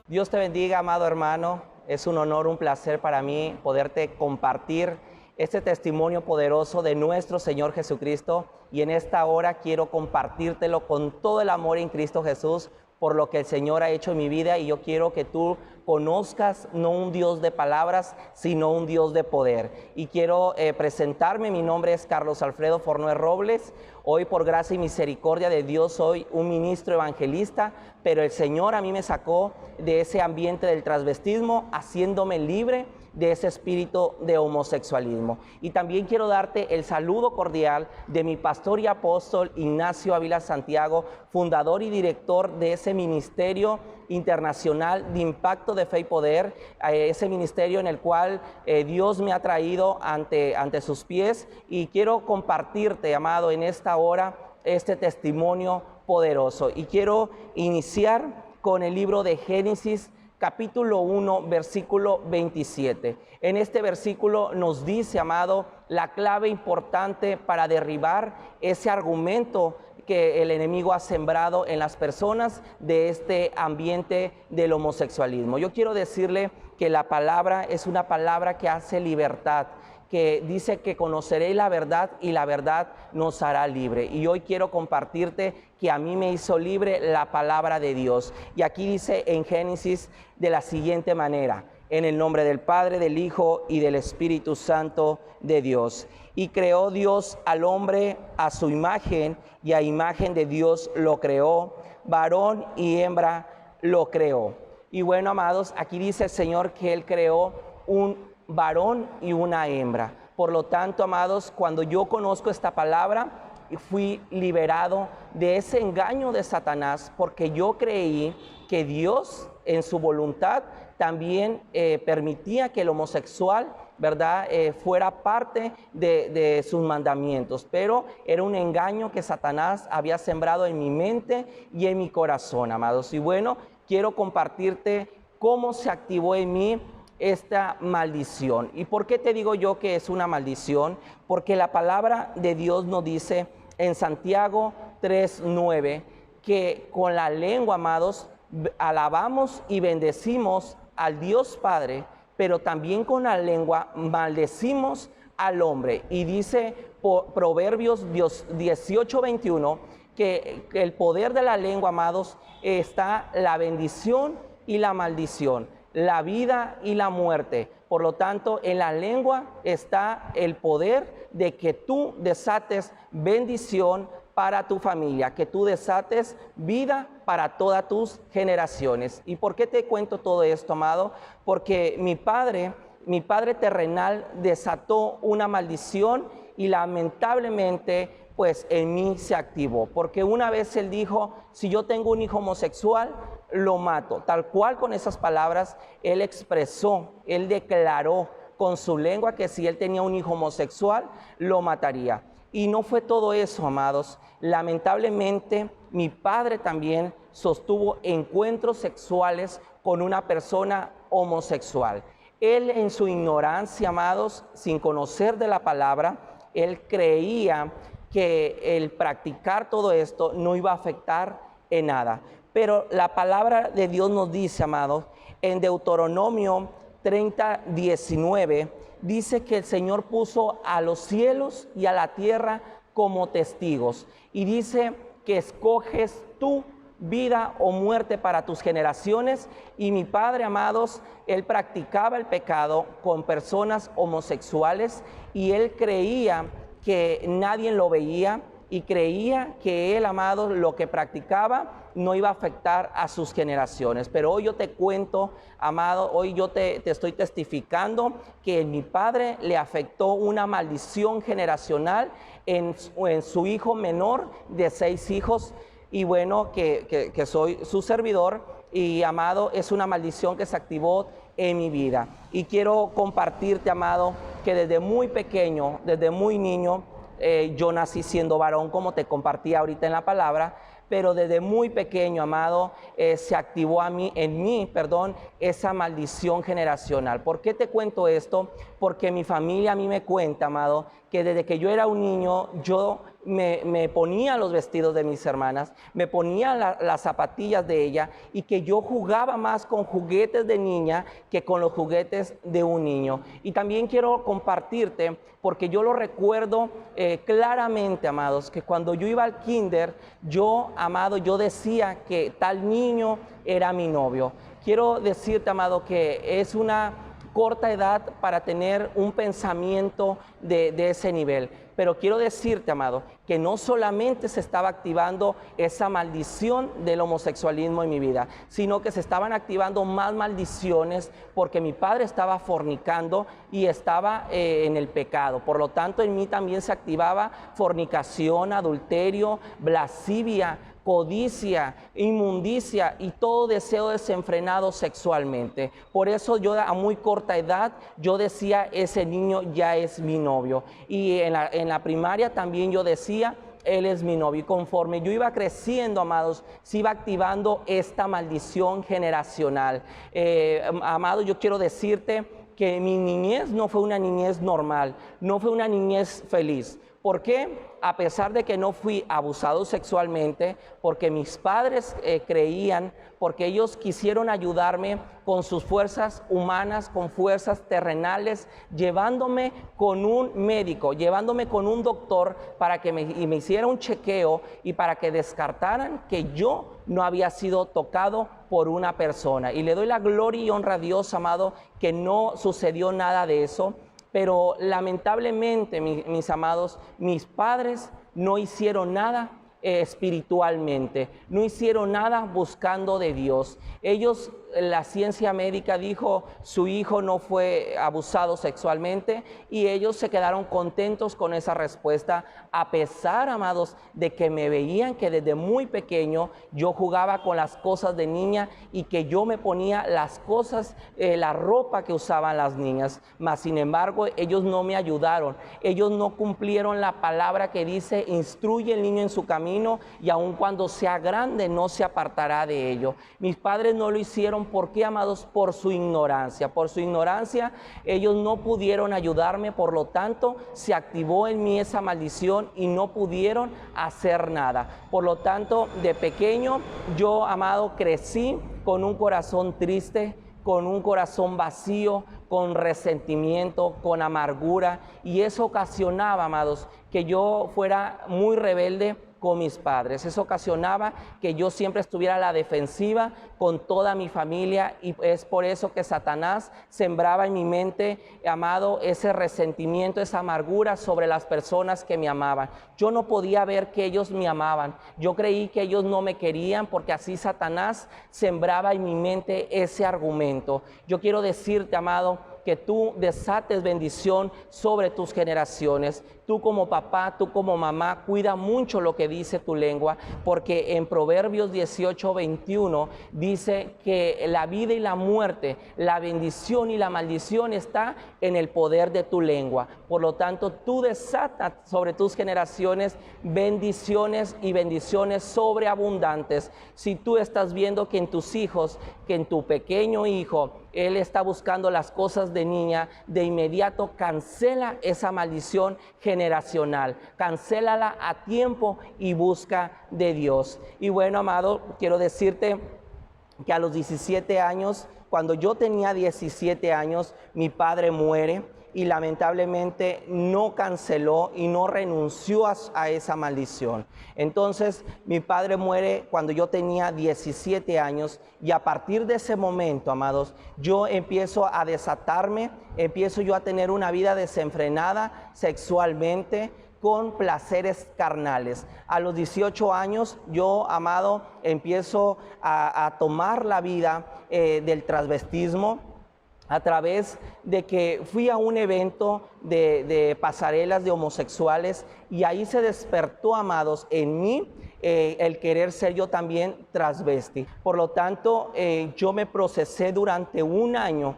Dios te bendiga, amado hermano. Es un honor, un placer para mí poderte compartir este testimonio poderoso de nuestro Señor Jesucristo. Y en esta hora quiero compartírtelo con todo el amor en Cristo Jesús por lo que el Señor ha hecho en mi vida. Y yo quiero que tú conozcas no un Dios de palabras, sino un Dios de poder. Y quiero presentarme. Mi nombre es Carlos Alfredo Fornoé Robles. Hoy, por gracia y misericordia de Dios, soy un ministro evangelista, pero el Señor a mí me sacó de ese ambiente del transvestismo, haciéndome libre de ese espíritu de homosexualismo. Y también quiero darte el saludo cordial de mi pastor y apóstol Ignacio Ávila Santiago, fundador y director de ese ministerio internacional de impacto de fe y poder, ese ministerio en el cual Dios me ha traído ante sus pies. Y quiero compartirte, amado, en esta hora este testimonio poderoso. Y quiero iniciar con el libro de Génesis, capítulo 1, versículo 27. En este versículo nos dice, amado, la clave importante para derribar ese argumento que el enemigo ha sembrado en las personas de este ambiente del homosexualismo. Yo quiero decirle que la palabra es una palabra que hace libertad, que dice que conoceréis la verdad y la verdad nos hará libre. Y hoy quiero compartirte que a mí me hizo libre la palabra de Dios. Y aquí dice en Génesis de la siguiente manera: en el nombre del Padre, del Hijo y del Espíritu Santo de Dios. Y creó Dios al hombre a su imagen, y a imagen de Dios lo creó, varón y hembra lo creó. Y bueno, amados, aquí dice el Señor que Él creó un varón y una hembra. Por lo tanto, amados, cuando yo conozco esta palabra, fui liberado de ese engaño de Satanás, porque yo creí que Dios en su voluntad también permitía que el homosexual, ¿verdad?, fuera parte de sus mandamientos, pero era un engaño que Satanás había sembrado en mi mente y en mi corazón, amados. Y bueno, quiero compartirte cómo se activó en mí esta maldición. ¿Y por qué te digo yo que es una maldición? Porque la palabra de Dios nos dice en Santiago 3:9 que con la lengua, amados, alabamos y bendecimos al Dios Padre, pero también con la lengua maldecimos al hombre. Y dice Proverbios 18:21 que el poder de la lengua, amados, está la bendición y la maldición, la vida y la muerte. Por lo tanto, en la lengua está el poder de que tú desates bendición para tu familia, que tú desates vida para todas tus generaciones. ¿Y por qué te cuento todo esto, amado? Porque mi padre terrenal desató una maldición y lamentablemente pues en mí se activó, porque una vez él dijo: si yo tengo un hijo homosexual, lo mato. Tal cual, con esas palabras, él expresó, él declaró con su lengua que si él tenía un hijo homosexual, lo mataría. Y no fue todo eso, amados. Lamentablemente, mi padre también sostuvo encuentros sexuales con una persona homosexual. Él, en su ignorancia, amados, sin conocer de la palabra, él creía que el practicar todo esto no iba a afectar en nada. Pero la palabra de Dios nos dice, amados, en Deuteronomio 30:19, dice que el Señor puso a los cielos y a la tierra como testigos. Y dice que escoges tú vida o muerte para tus generaciones. Y mi padre, amados, él practicaba el pecado con personas homosexuales y él creía que nadie lo veía y creía que él, amado, lo que practicaba no iba a afectar a sus generaciones. Pero hoy yo te cuento, amado, hoy yo te estoy testificando que mi padre le afectó una maldición generacional en su hijo menor de 6 hijos. Y bueno, que soy su servidor, y amado, es una maldición que se activó en mi vida. Y quiero compartirte, amado, que desde muy pequeño, desde muy niño, yo nací siendo varón, como te compartí ahorita en la palabra, pero desde muy pequeño, amado, se activó en mí, esa maldición generacional. ¿Por qué te cuento esto? Porque mi familia a mí me cuenta, amado, que desde que yo era un niño, yo me ponía los vestidos de mis hermanas, me ponía las zapatillas de ella y que yo jugaba más con juguetes de niña que con los juguetes de un niño. Y también quiero compartirte, porque yo lo recuerdo claramente, amados, que cuando yo iba al kinder, yo, amado, yo decía que tal niño era mi novio. Quiero decirte, amado, que es una corta edad para tener un pensamiento de ese nivel. Pero quiero decirte, amado, que no solamente se estaba activando esa maldición del homosexualismo en mi vida, sino que se estaban activando más maldiciones porque mi padre estaba fornicando y estaba en el pecado. Por lo tanto, en mí también se activaba fornicación, adulterio, lascivia, codicia, inmundicia y todo deseo desenfrenado sexualmente. Por eso yo a muy corta edad yo decía, ese niño ya es mi novio. Y en la primaria también yo decía, él es mi novio. Y conforme yo iba creciendo, amados, se iba activando esta maldición generacional. Amado, yo quiero decirte que mi niñez no fue una niñez normal, no fue una niñez feliz. ¿Por qué? A pesar de que no fui abusado sexualmente, porque mis padres creían, porque ellos quisieron ayudarme con sus fuerzas humanas, con fuerzas terrenales, llevándome con un médico, llevándome con un doctor para que me hiciera un chequeo y para que descartaran que yo no había sido tocado por una persona. Y le doy la gloria y honra a Dios, amado, que no sucedió nada de eso. Pero lamentablemente, mis amados, mis padres no hicieron nada espiritualmente, no hicieron nada buscando de Dios. Ellos, la ciencia médica dijo, su hijo no fue abusado sexualmente y ellos se quedaron contentos con esa respuesta, a pesar, amados, de que me veían que desde muy pequeño yo jugaba con las cosas de niña y que yo me ponía las cosas, la ropa que usaban las niñas. Mas, sin embargo, ellos no me ayudaron, ellos no cumplieron la palabra que dice, instruye el niño en su camino y aun cuando sea grande no se apartará de ello. Mis padres no lo hicieron. ¿Por qué, amados? Por su ignorancia. Por su ignorancia ellos no pudieron ayudarme, por lo tanto se activó en mí esa maldición y no pudieron hacer nada. Por lo tanto, de pequeño yo, amado, crecí con un corazón triste, con un corazón vacío, con resentimiento, con amargura, y eso ocasionaba, amados, que yo fuera muy rebelde con mis padres. Eso ocasionaba que yo siempre estuviera a la defensiva con toda mi familia, y es por eso que Satanás sembraba en mi mente, amado, ese resentimiento, esa amargura sobre las personas que me amaban. Yo no podía ver que ellos me amaban. Yo creí que ellos no me querían porque así Satanás sembraba en mi mente ese argumento. Yo quiero decirte, amado, que tú desates bendición sobre tus generaciones. Tú como papá, tú como mamá, cuida mucho lo que dice tu lengua, porque en Proverbios 18:21 dice que la vida y la muerte, la bendición y la maldición está en el poder de tu lengua. Por lo tanto, tú desatas sobre tus generaciones bendiciones y bendiciones sobreabundantes. Si tú estás viendo que en tus hijos, que en tu pequeño hijo, él está buscando las cosas de niña, de inmediato cancela esa maldición generacional, cancélala a tiempo y busca de Dios. Y bueno, amado, quiero decirte que a los 17 años, cuando yo tenía 17 años, mi padre muere y lamentablemente no canceló y no renunció a esa maldición. Entonces mi padre muere cuando yo tenía 17 años y a partir de ese momento, amados, yo empiezo a desatarme, empiezo yo a tener una vida desenfrenada sexualmente, con placeres carnales. A los 18 años yo, amado, empiezo a tomar la vida del transvestismo, a través de que fui a un evento de pasarelas de homosexuales y ahí se despertó, amados, en mí el querer ser yo también transvesti. Por lo tanto, yo me procesé durante un año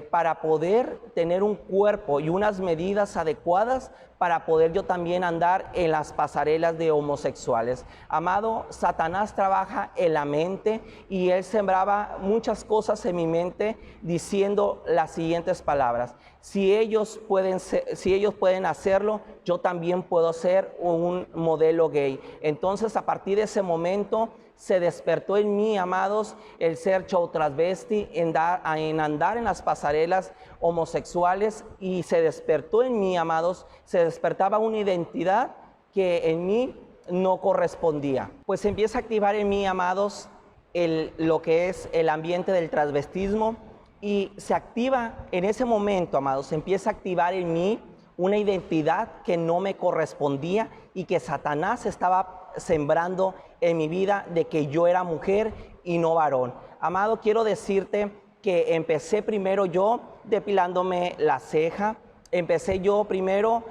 para poder tener un cuerpo y unas medidas adecuadas para poder yo también andar en las pasarelas de homosexuales. Amado, Satanás trabaja en la mente y él sembraba muchas cosas en mi mente diciendo las siguientes palabras: si ellos pueden hacerlo, yo también puedo ser un modelo gay. Entonces, a partir de ese momento, se despertó en mí, amados, el ser show transvesti, en andar en las pasarelas homosexuales, y se despertó en mí, amados, se despertaba una identidad que en mí no correspondía. Pues se empieza a activar en mí, amados, lo que es el ambiente del transvestismo, y se activa en ese momento, amados, se empieza a activar en mí una identidad que no me correspondía y que Satanás estaba sembrando en mi vida, de que yo era mujer y no varón. Amado, quiero decirte que empecé primero yo depilándome la ceja. Empecé yo primero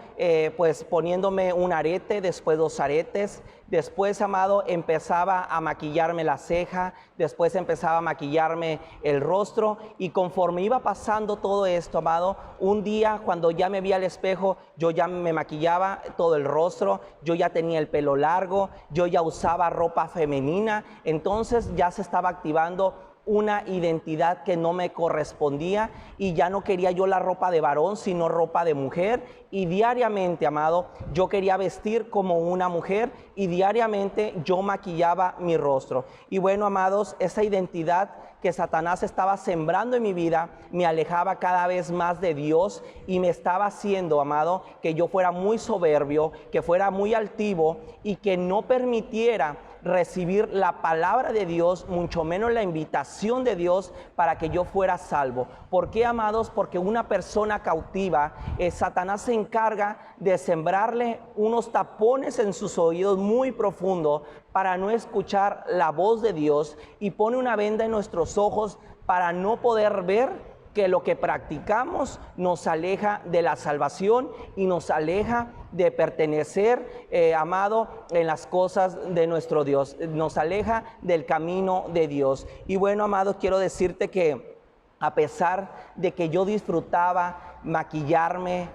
pues poniéndome un arete, después 2 aretes. Después, amado, empezaba a maquillarme la ceja, después empezaba a maquillarme el rostro, y conforme iba pasando todo esto, amado, un día cuando ya me vi al espejo, yo ya me maquillaba todo el rostro, yo ya tenía el pelo largo, yo ya usaba ropa femenina. Entonces ya se estaba activando una identidad que no me correspondía, y ya no quería yo la ropa de varón, sino ropa de mujer. Y diariamente, amado, yo quería vestir como una mujer, y diariamente yo maquillaba mi rostro. Y bueno, amados, esa identidad que Satanás estaba sembrando en mi vida me alejaba cada vez más de Dios, y me estaba haciendo, amado, que yo fuera muy soberbio, que fuera muy altivo, y que no permitiera recibir la palabra de Dios, mucho menos la invitación de Dios para que yo fuera salvo. ¿Por qué, amados? Porque una persona cautiva, Satanás se encarga de sembrarle unos tapones en sus oídos muy profundos para no escuchar la voz de Dios, y pone una venda en nuestros ojos para no poder ver que lo que practicamos nos aleja de la salvación y nos aleja de pertenecer, amado, en las cosas de nuestro Dios. Nos aleja del camino de Dios. Y bueno, amado, quiero decirte que a pesar de que yo disfrutaba maquillarme,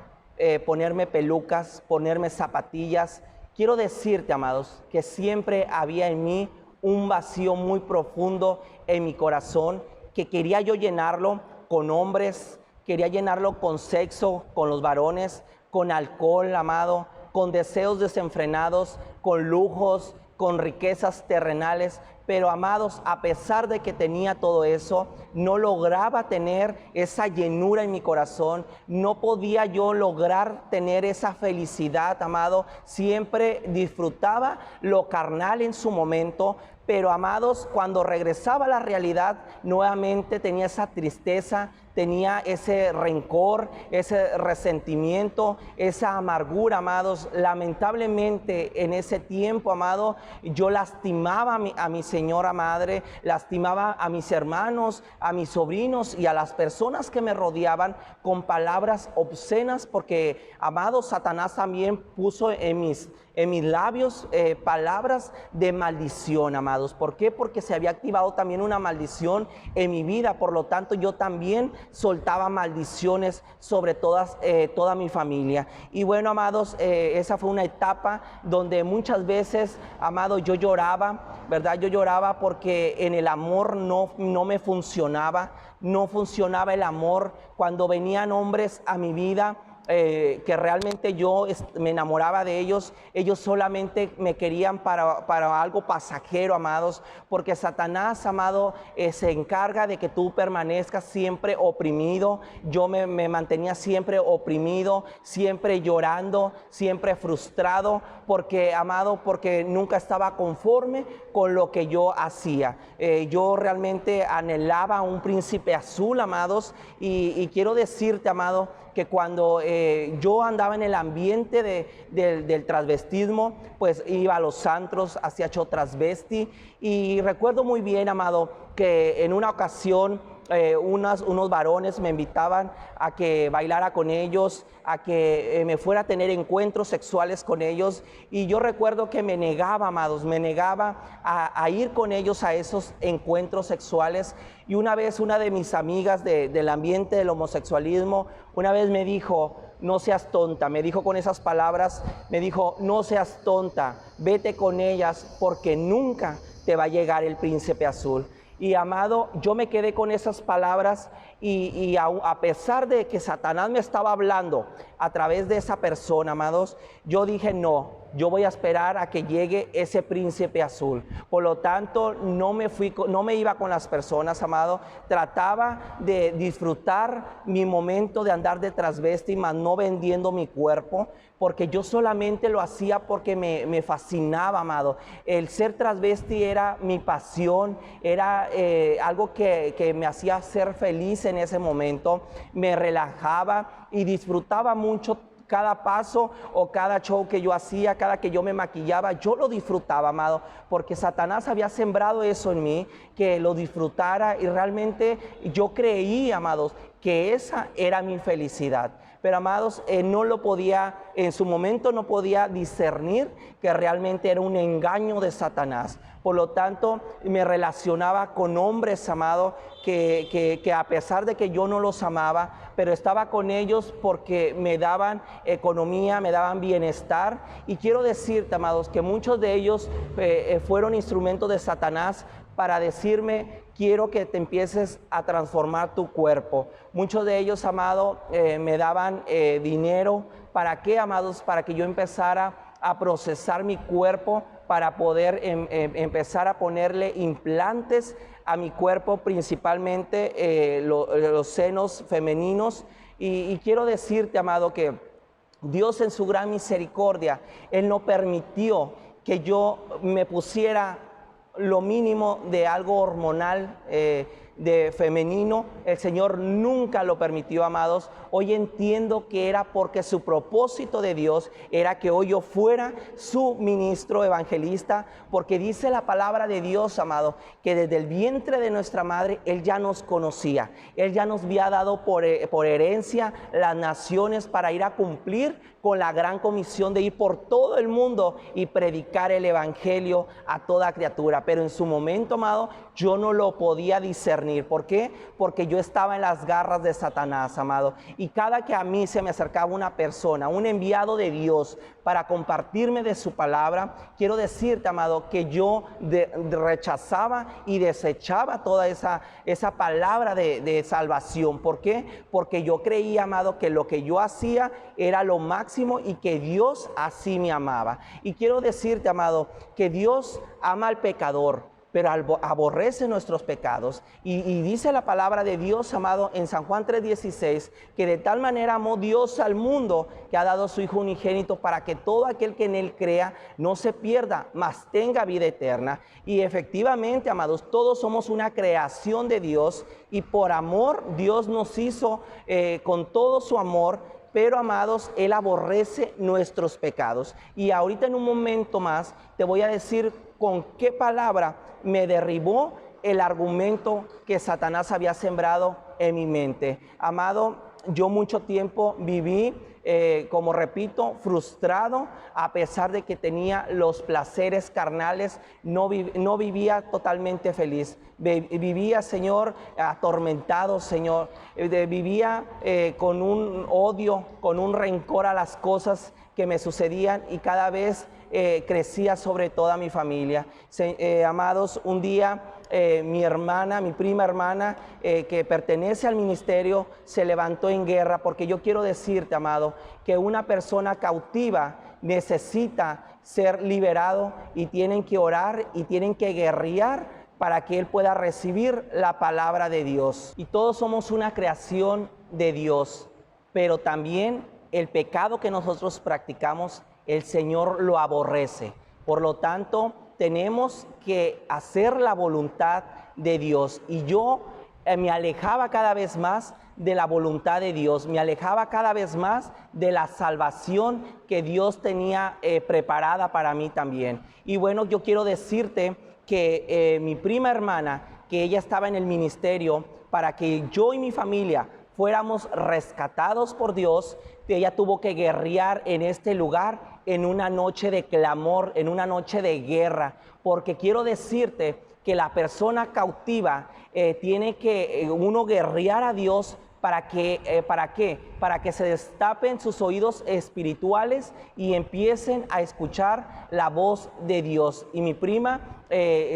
ponerme pelucas, ponerme zapatillas, quiero decirte, amados, que siempre había en mí un vacío muy profundo en mi corazón, que quería yo llenarlo con hombres, quería llenarlo con sexo, con los varones, con alcohol, amado, con deseos desenfrenados, con lujos, con riquezas terrenales. Pero, amados, a pesar de que tenía todo eso, no lograba tener esa llenura en mi corazón, no podía yo lograr tener esa felicidad, amado. Siempre disfrutaba lo carnal en su momento, pero, amados, cuando regresaba a la realidad, nuevamente tenía esa tristeza, tenía ese rencor, ese resentimiento, esa amargura, amados. Lamentablemente, en ese tiempo, amado, yo lastimaba a mi señora madre, lastimaba a mis hermanos, a mis sobrinos y a las personas que me rodeaban con palabras obscenas, porque, amado, Satanás también puso en mis labios palabras de maldición, amados. ¿Por qué? Porque se había activado también una maldición en mi vida. Por lo tanto, yo también soltaba maldiciones sobre toda mi familia. Y bueno, amados, esa fue una etapa donde muchas veces, amado, yo lloraba, ¿verdad? Yo lloraba porque en el amor no me funcionaba, no funcionaba el amor. Cuando venían hombres a mi vida, que realmente yo me enamoraba de ellos, ellos solamente me querían para algo pasajero, amados, porque Satanás, amado, se encarga de que tú permanezcas siempre oprimido. Yo me mantenía siempre oprimido, siempre llorando, siempre frustrado, porque, amado, porque nunca estaba conforme con lo que yo hacía. Yo realmente anhelaba un príncipe azul, amados, y quiero decirte, amado, que cuando yo andaba en el ambiente del transvestismo, pues iba a los antros, hacía show transvesti, y recuerdo muy bien, amado, que en una ocasión unos varones me invitaban a que bailara con ellos, a que me fuera a tener encuentros sexuales con ellos, y yo recuerdo que me negaba, amados, me negaba a ir con ellos a esos encuentros sexuales. Y una vez una de mis amigas del ambiente del homosexualismo, una vez me dijo: no seas tonta, me dijo con esas palabras, me dijo: no seas tonta, vete con ellas porque nunca te va a llegar el príncipe azul. Y amado, yo me quedé con esas palabras y a pesar de que Satanás me estaba hablando a través de esa persona, amados, yo dije: no, yo voy a esperar a que llegue ese príncipe azul. Por lo tanto, no me iba con las personas, amado. Trataba de disfrutar mi momento de andar de transvesti, mas no vendiendo mi cuerpo, porque yo solamente lo hacía porque me fascinaba, amado. El ser transvesti era mi pasión, era algo que me hacía ser feliz en ese momento. Me relajaba y disfrutaba mucho cada paso o cada show que yo hacía, cada que yo me maquillaba, yo lo disfrutaba, amado, porque Satanás había sembrado eso en mí, que lo disfrutara, y realmente yo creí, amados, que esa era mi felicidad. Pero, amados, no lo podía, en su momento no podía discernir que realmente era un engaño de Satanás. Por lo tanto, me relacionaba con hombres, amados, que a pesar de que yo no los amaba, pero estaba con ellos porque me daban economía, me daban bienestar. Y quiero decirte, amados, que muchos de ellos fueron instrumentos de Satanás para decirme: quiero que te empieces a transformar tu cuerpo. Muchos de ellos, amado, me daban dinero. ¿Para qué, amados? Para que yo empezara a procesar mi cuerpo, para poder empezar a ponerle implantes a mi cuerpo, principalmente los senos femeninos. Y quiero decirte, amado, que Dios en su gran misericordia, Él no permitió que yo me pusiera lo mínimo de algo hormonal, de femenino. El Señor nunca lo permitió, amados. Hoy entiendo que era porque su propósito de Dios era que hoy yo fuera su ministro evangelista, porque dice la palabra de Dios, amado, que desde el vientre de nuestra madre Él ya nos conocía. Él ya nos había dado por herencia las naciones para ir a cumplir con la gran comisión de ir por todo el mundo y predicar el evangelio a toda criatura. Pero en su momento, amado, yo no lo podía discernir. ¿Por qué? Porque yo estaba en las garras de Satanás, amado. Y cada que a mí se me acercaba una persona, un enviado de Dios, para compartirme de su palabra, quiero decirte, amado, que yo rechazaba y desechaba toda esa palabra de salvación. ¿Por qué? Porque yo creía, amado, que lo que yo hacía era lo máximo y que Dios así me amaba. Y quiero decirte, amado, que Dios ama al pecador, pero aborrece nuestros pecados. Y dice la palabra de Dios, amado, en San Juan 3:16, que de tal manera amó Dios al mundo que ha dado a su Hijo unigénito, para que todo aquel que en Él crea no se pierda, mas tenga vida eterna. Y efectivamente, amados, todos somos una creación de Dios, y por amor Dios nos hizo con todo su amor. Pero, amados, Él aborrece nuestros pecados. Y ahorita en un momento más te voy a decir con qué palabra me derribó el argumento que Satanás había sembrado en mi mente. Amado, yo mucho tiempo viví, como repito, frustrado, a pesar de que tenía los placeres carnales. No vivía totalmente feliz. Vivía, Señor, atormentado, Señor. Vivía con un odio, con un rencor a las cosas que me sucedían, y cada vez crecía sobre toda mi familia. Amados, un día mi prima hermana, que pertenece al ministerio, se levantó en guerra, porque yo quiero decirte, amado, que una persona cautiva necesita ser liberado, y tienen que orar y tienen que guerrear para que él pueda recibir la palabra de Dios. Y todos somos una creación de Dios, pero también el pecado que nosotros practicamos, el Señor lo aborrece. Por lo tanto, tenemos que hacer la voluntad de Dios. Y yo me alejaba cada vez más de la voluntad de Dios, me alejaba cada vez más de la salvación que Dios tenía preparada para mí también. Y bueno, yo quiero decirte que mi prima hermana, que ella estaba en el ministerio para que yo y mi familia fuéramos rescatados por Dios. Ella tuvo que guerrear en este lugar en una noche de clamor, en una noche de guerra, porque quiero decirte que la persona cautiva tiene que uno guerrear a Dios para que, ¿para qué? Para que se destapen sus oídos espirituales y empiecen a escuchar la voz de Dios. Y mi prima,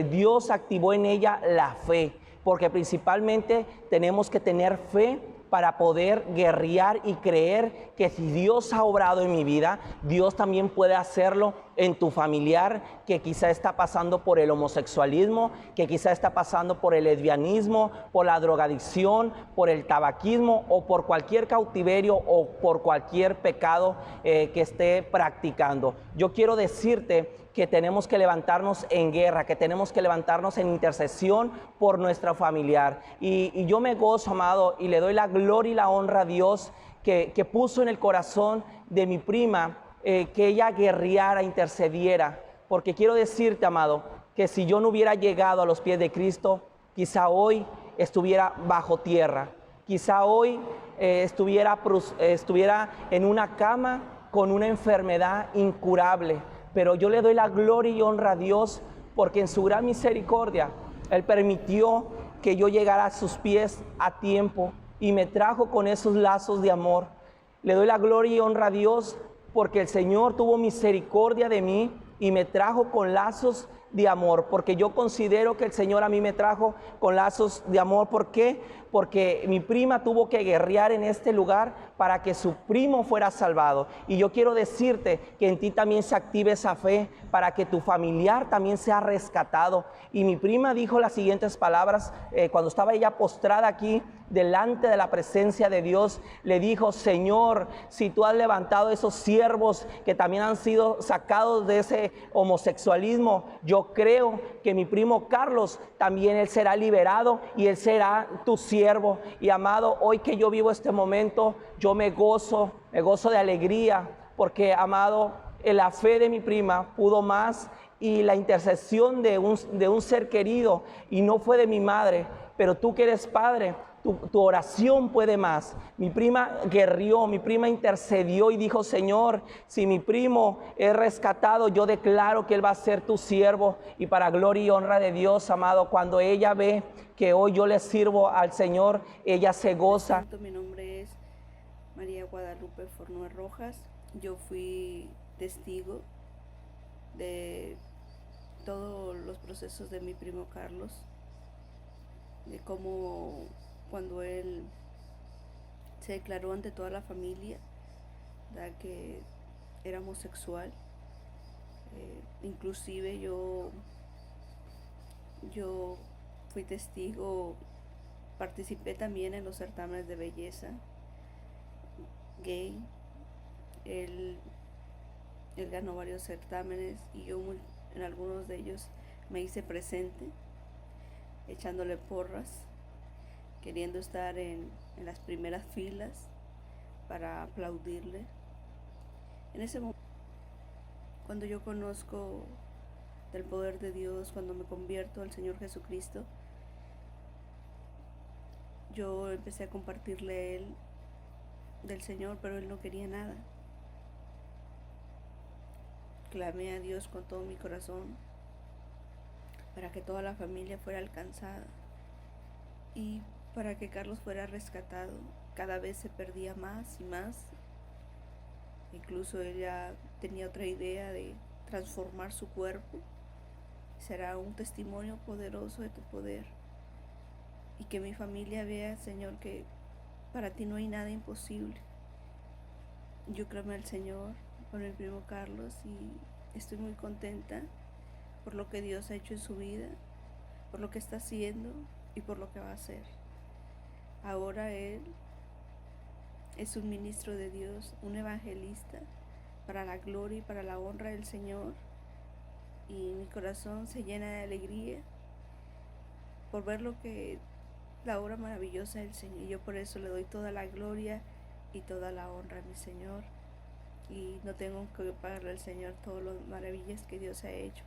Dios activó en ella la fe, porque principalmente tenemos que tener fe para poder guerrear y creer que si Dios ha obrado en mi vida, Dios también puede hacerlo en tu familiar que quizá está pasando por el homosexualismo, que quizá está pasando por el lesbianismo, por la drogadicción, por el tabaquismo o por cualquier cautiverio o por cualquier pecado que esté practicando. Yo quiero decirte que tenemos que levantarnos en guerra, que tenemos que levantarnos en intercesión por nuestro familiar. Y yo me gozo, amado, y le doy la gloria y la honra a Dios que puso en el corazón de mi prima que ella guerreara, intercediera. Porque quiero decirte, amado, que si yo no hubiera llegado a los pies de Cristo, quizá hoy estuviera bajo tierra. Quizá hoy estuviera en una cama con una enfermedad incurable. Pero yo le doy la gloria y honra a Dios porque en su gran misericordia Él permitió que yo llegara a sus pies a tiempo y me trajo con esos lazos de amor. Le doy la gloria y honra a Dios porque el Señor tuvo misericordia de mí y me trajo con lazos de amor, porque yo considero que el Señor a mí me trajo con lazos de amor. ¿Por qué? Porque mi prima tuvo que guerrear en este lugar para que su primo fuera salvado. Y yo quiero decirte que en ti también se active esa fe para que tu familiar también sea rescatado. Y mi prima dijo las siguientes palabras cuando estaba ella postrada aquí delante de la presencia de Dios. Le dijo: Señor, si tú has levantado esos siervos que también han sido sacados de ese homosexualismo, yo creo que mi primo Carlos también él será liberado y él será tu siervo. Y amado, hoy que yo vivo este momento, yo me gozo de alegría, porque amado, la fe de mi prima pudo más y la intercesión de un ser querido, y no fue de mi madre, pero tú que eres padre, tu oración puede más. Mi prima guerrió, mi prima intercedió y dijo: Señor, si mi primo es rescatado, yo declaro que él va a ser tu siervo. Y para gloria y honra de Dios, amado, cuando ella ve que hoy yo le sirvo al Señor, ella se goza. Mi nombre es María Guadalupe Fornúa Rojas. Yo fui testigo de todos los procesos de mi primo Carlos, de cómo cuando él se declaró ante toda la familia que era homosexual. Inclusive yo fui testigo, participé también en los certámenes de belleza gay. Él ganó varios certámenes y yo en algunos de ellos me hice presente, echándole porras, queriendo estar en las primeras filas para aplaudirle. En ese momento, cuando yo conozco del poder de Dios, cuando me convierto al Señor Jesucristo, yo empecé a compartirle a él del Señor, pero él no quería nada. Clamé a Dios con todo mi corazón para que toda la familia fuera alcanzada y para que Carlos fuera rescatado. Cada vez se perdía más y más. Incluso ella tenía otra idea de transformar su cuerpo. Será un testimonio poderoso de tu poder. Y que mi familia vea, Señor, que para ti no hay nada imposible. Yo clamé al Señor con el primo Carlos y estoy muy contenta por lo que Dios ha hecho en su vida, por lo que está haciendo y por lo que va a hacer. Ahora él es un ministro de Dios, un evangelista para la gloria y para la honra del Señor, y mi corazón se llena de alegría por ver la obra maravillosa del Señor. Y yo por eso le doy toda la gloria y toda la honra a mi Señor, y no tengo que pagarle al Señor todas las maravillas que Dios ha hecho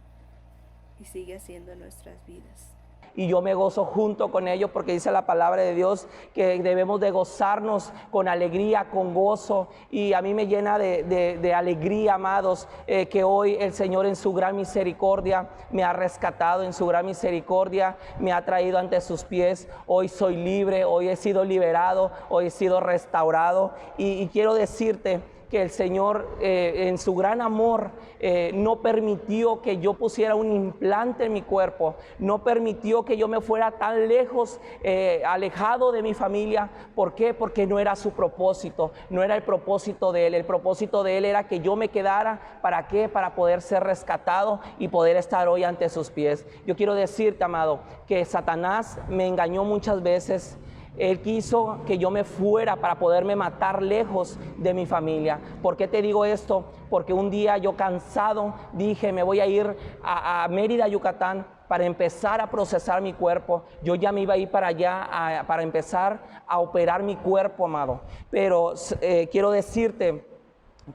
y sigue haciendo en nuestras vidas. y yo me gozo junto con ellos, porque dice la palabra de Dios que debemos de gozarnos con alegría, con gozo, y a mí me llena de alegría, amados, que hoy el Señor en su gran misericordia me ha rescatado, en su gran misericordia me ha traído ante sus pies. Hoy soy libre, hoy he sido liberado, hoy he sido restaurado, y quiero decirte que el Señor en su gran amor no permitió que yo pusiera un implante en mi cuerpo, no permitió que yo me fuera tan lejos, alejado de mi familia. ¿Por qué? Porque no era su propósito, no era el propósito de Él. El propósito de Él era que yo me quedara, ¿para qué? Para poder ser rescatado y poder estar hoy ante sus pies. Yo quiero decirte, amado, que Satanás me engañó muchas veces. Él quiso que yo me fuera para poderme matar lejos de mi familia. ¿Por qué te digo esto? Porque un día yo cansado dije, me voy a ir a Mérida, Yucatán, para empezar a procesar mi cuerpo. Yo ya me iba a ir para allá para empezar a operar mi cuerpo, amado. Pero quiero decirte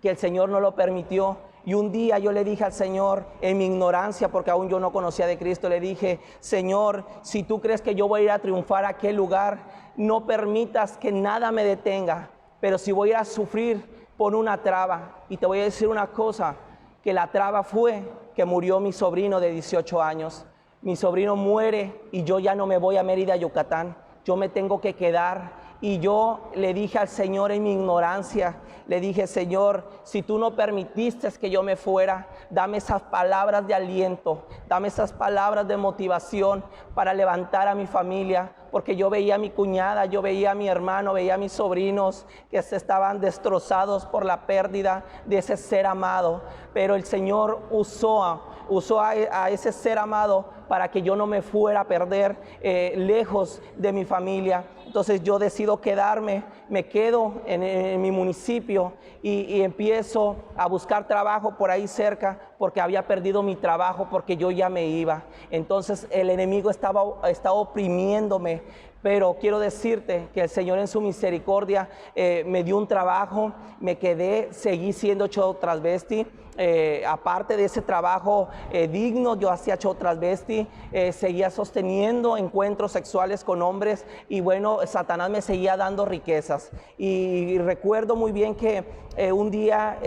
que el Señor no lo permitió. Y un día yo le dije al Señor, en mi ignorancia, porque aún yo no conocía de Cristo, le dije, Señor, si tú crees que yo voy a ir a triunfar a aquel lugar, no permitas que nada me detenga. Pero si voy a ir a sufrir, pon una traba. Y te voy a decir una cosa, que la traba fue que murió mi sobrino de 18 años. Mi sobrino muere y yo ya no me voy a Mérida, Yucatán. Yo me tengo que quedar. Y yo le dije al Señor en mi ignorancia, le dije, Señor, si tú no permitiste que yo me fuera, dame esas palabras de aliento, dame esas palabras de motivación para levantar a mi familia, porque yo veía a mi cuñada, yo veía a mi hermano, veía a mis sobrinos que se estaban destrozados por la pérdida de ese ser amado, pero el Señor usó a ese ser amado para que yo no me fuera a perder lejos de mi familia. Entonces yo decido quedarme, me quedo en mi municipio y empiezo a buscar trabajo por ahí cerca, porque había perdido mi trabajo, porque yo ya me iba. Entonces el enemigo estaba oprimiéndome. Pero quiero decirte que el Señor en su misericordia me dio un trabajo, me quedé, seguí siendo show transvesti. Aparte de ese trabajo digno, yo hacía show transvesti, seguía sosteniendo encuentros sexuales con hombres, y bueno, Satanás me seguía dando riquezas. Y recuerdo muy bien que un día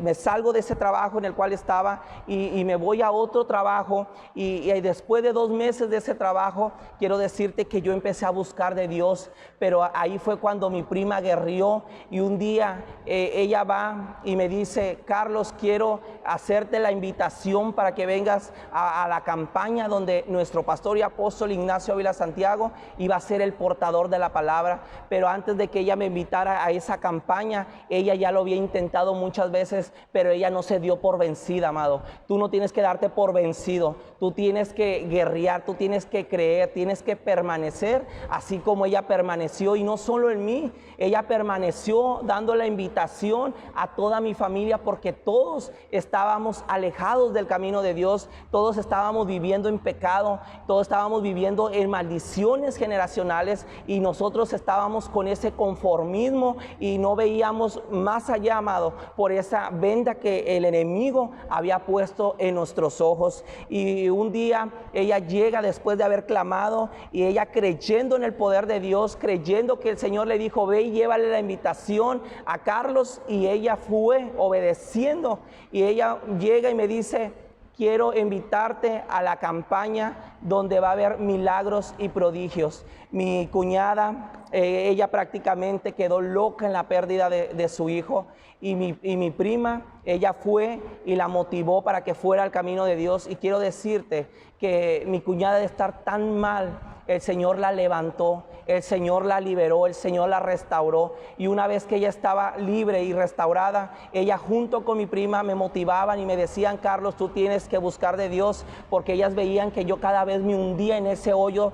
me salgo de ese trabajo en el cual estaba y me voy a otro trabajo, y después de 2 meses de ese trabajo, quiero decirte que yo empecé a buscar de Dios, pero ahí fue cuando mi prima guerrió, y un día ella va y me dice, Carlos, quiero hacerte la invitación para que vengas a la campaña donde nuestro pastor y apóstol Ignacio Ávila Santiago iba a ser el portador de la palabra. Pero antes de que ella me invitara a esa campaña, ella ya lo había intentado muchas veces, pero ella no se dio por vencida, amado. Tú no tienes que darte por vencido, tú tienes que guerrear, tú tienes que creer, tienes que permanecer así como ella permaneció, y no solo en mí, ella permaneció dando la invitación a toda mi familia, porque todos estábamos alejados del camino de Dios, todos estábamos viviendo en pecado, todos estábamos viviendo en maldiciones generacionales, y nosotros estábamos con ese conformismo y no veíamos más allá, amado, por esa venda que el enemigo había puesto en nuestros ojos. Y un día ella llega después de haber clamado, y ella creyendo en el poder de Dios, creyendo que el Señor le dijo, ve y llévale la invitación a Carlos, y ella fue obedeciendo. Y ella llega y me dice, quiero invitarte a la campaña donde va a haber milagros y prodigios. Mi cuñada, ella prácticamente quedó loca en la pérdida de su hijo, y mi prima, ella fue y la motivó para que fuera al camino de Dios. Y quiero decirte que mi cuñada, de estar tan mal, el Señor la levantó, el Señor la liberó, el Señor la restauró. Y una vez que ella estaba libre y restaurada, ella junto con mi prima me motivaban y me decían, Carlos, tú tienes que buscar de Dios, porque ellas veían que yo cada vez me hundía en ese hoyo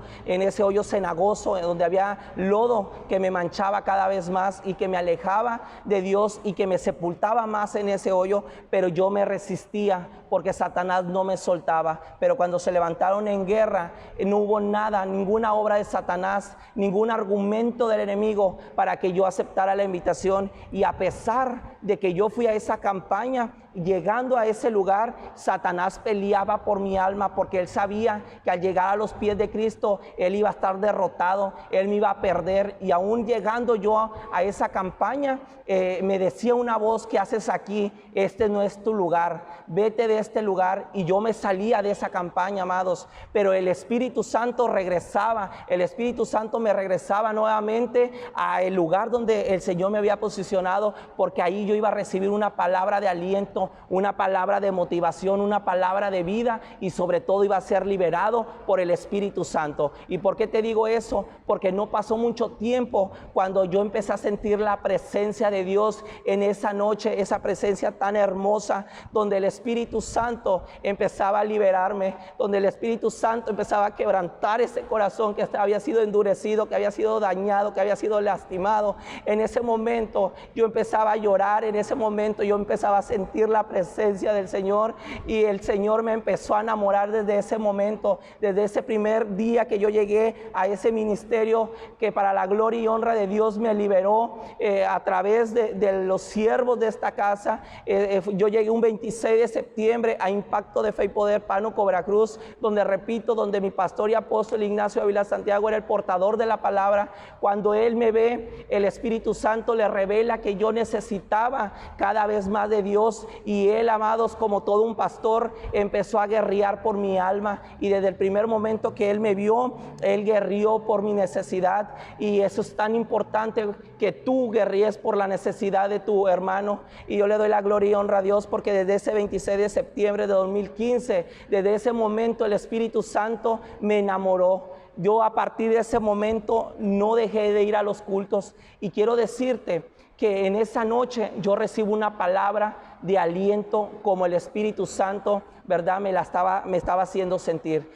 cenagoso, en donde había lodo que me manchaba cada vez más y que me alejaba de Dios y que me sepultaba más en ese hoyo. Pero yo me resistía, porque Satanás no me soltaba. Pero cuando se levantaron en guerra, no hubo nada, ninguna obra de Satanás, ningún argumento del enemigo para que yo aceptara la invitación. Y a pesar de que yo fui a esa campaña, llegando a ese lugar, Satanás peleaba por mi alma, porque él sabía que al llegar a los pies de Cristo, él iba a estar derrotado, él me iba a perder. Y aún llegando yo a esa campaña, me decía una voz: ¿qué haces aquí? Este no es tu lugar, vete de este lugar. Y yo me salía de esa campaña, amados, pero el Espíritu Santo regresaba, el Espíritu Santo me regresaba nuevamente al lugar donde el Señor me había posicionado, porque ahí yo iba a recibir una palabra de aliento, una palabra de motivación, una palabra de vida, y sobre todo iba a ser liberado por el Espíritu Santo. ¿Y por qué te digo eso? Porque no pasó mucho tiempo cuando yo empecé a sentir la presencia de Dios en esa noche, esa presencia tan hermosa, donde el Espíritu Santo empezaba a liberarme, donde el Espíritu Santo empezaba a quebrantar ese corazón que había sido endurecido, que había sido dañado, que había sido lastimado. En ese momento yo empezaba a llorar, en ese momento yo empezaba a sentir la presencia del Señor, y el Señor me empezó a enamorar desde ese momento, desde ese primer día que yo llegué a ese ministerio, que para la gloria y honra de Dios me liberó a través de los siervos de esta casa. Yo llegué un 26 de septiembre a Impacto de Fe y Poder, Pánuco, Veracruz, donde, repito, donde mi pastor y apóstol Ignacio Ávila Santiago era el portador de la palabra. Cuando él me ve, el Espíritu Santo le revela que yo necesitaba cada vez más de Dios, y él, amados, como todo un pastor, empezó a guerrear por mi alma, y desde el primer momento que él me vio, él guerrió por mi necesidad. Y eso es tan importante, que tú guerríes por la necesidad de tu hermano. Y yo le doy la gloria y honra a Dios, porque desde ese 26 de septiembre de 2015, desde ese momento el Espíritu Santo me enamoró. Yo a partir de ese momento no dejé de ir a los cultos, y quiero decirte que en esa noche yo recibo una palabra de aliento, como el Espíritu Santo, ¿verdad?, me estaba haciendo sentir.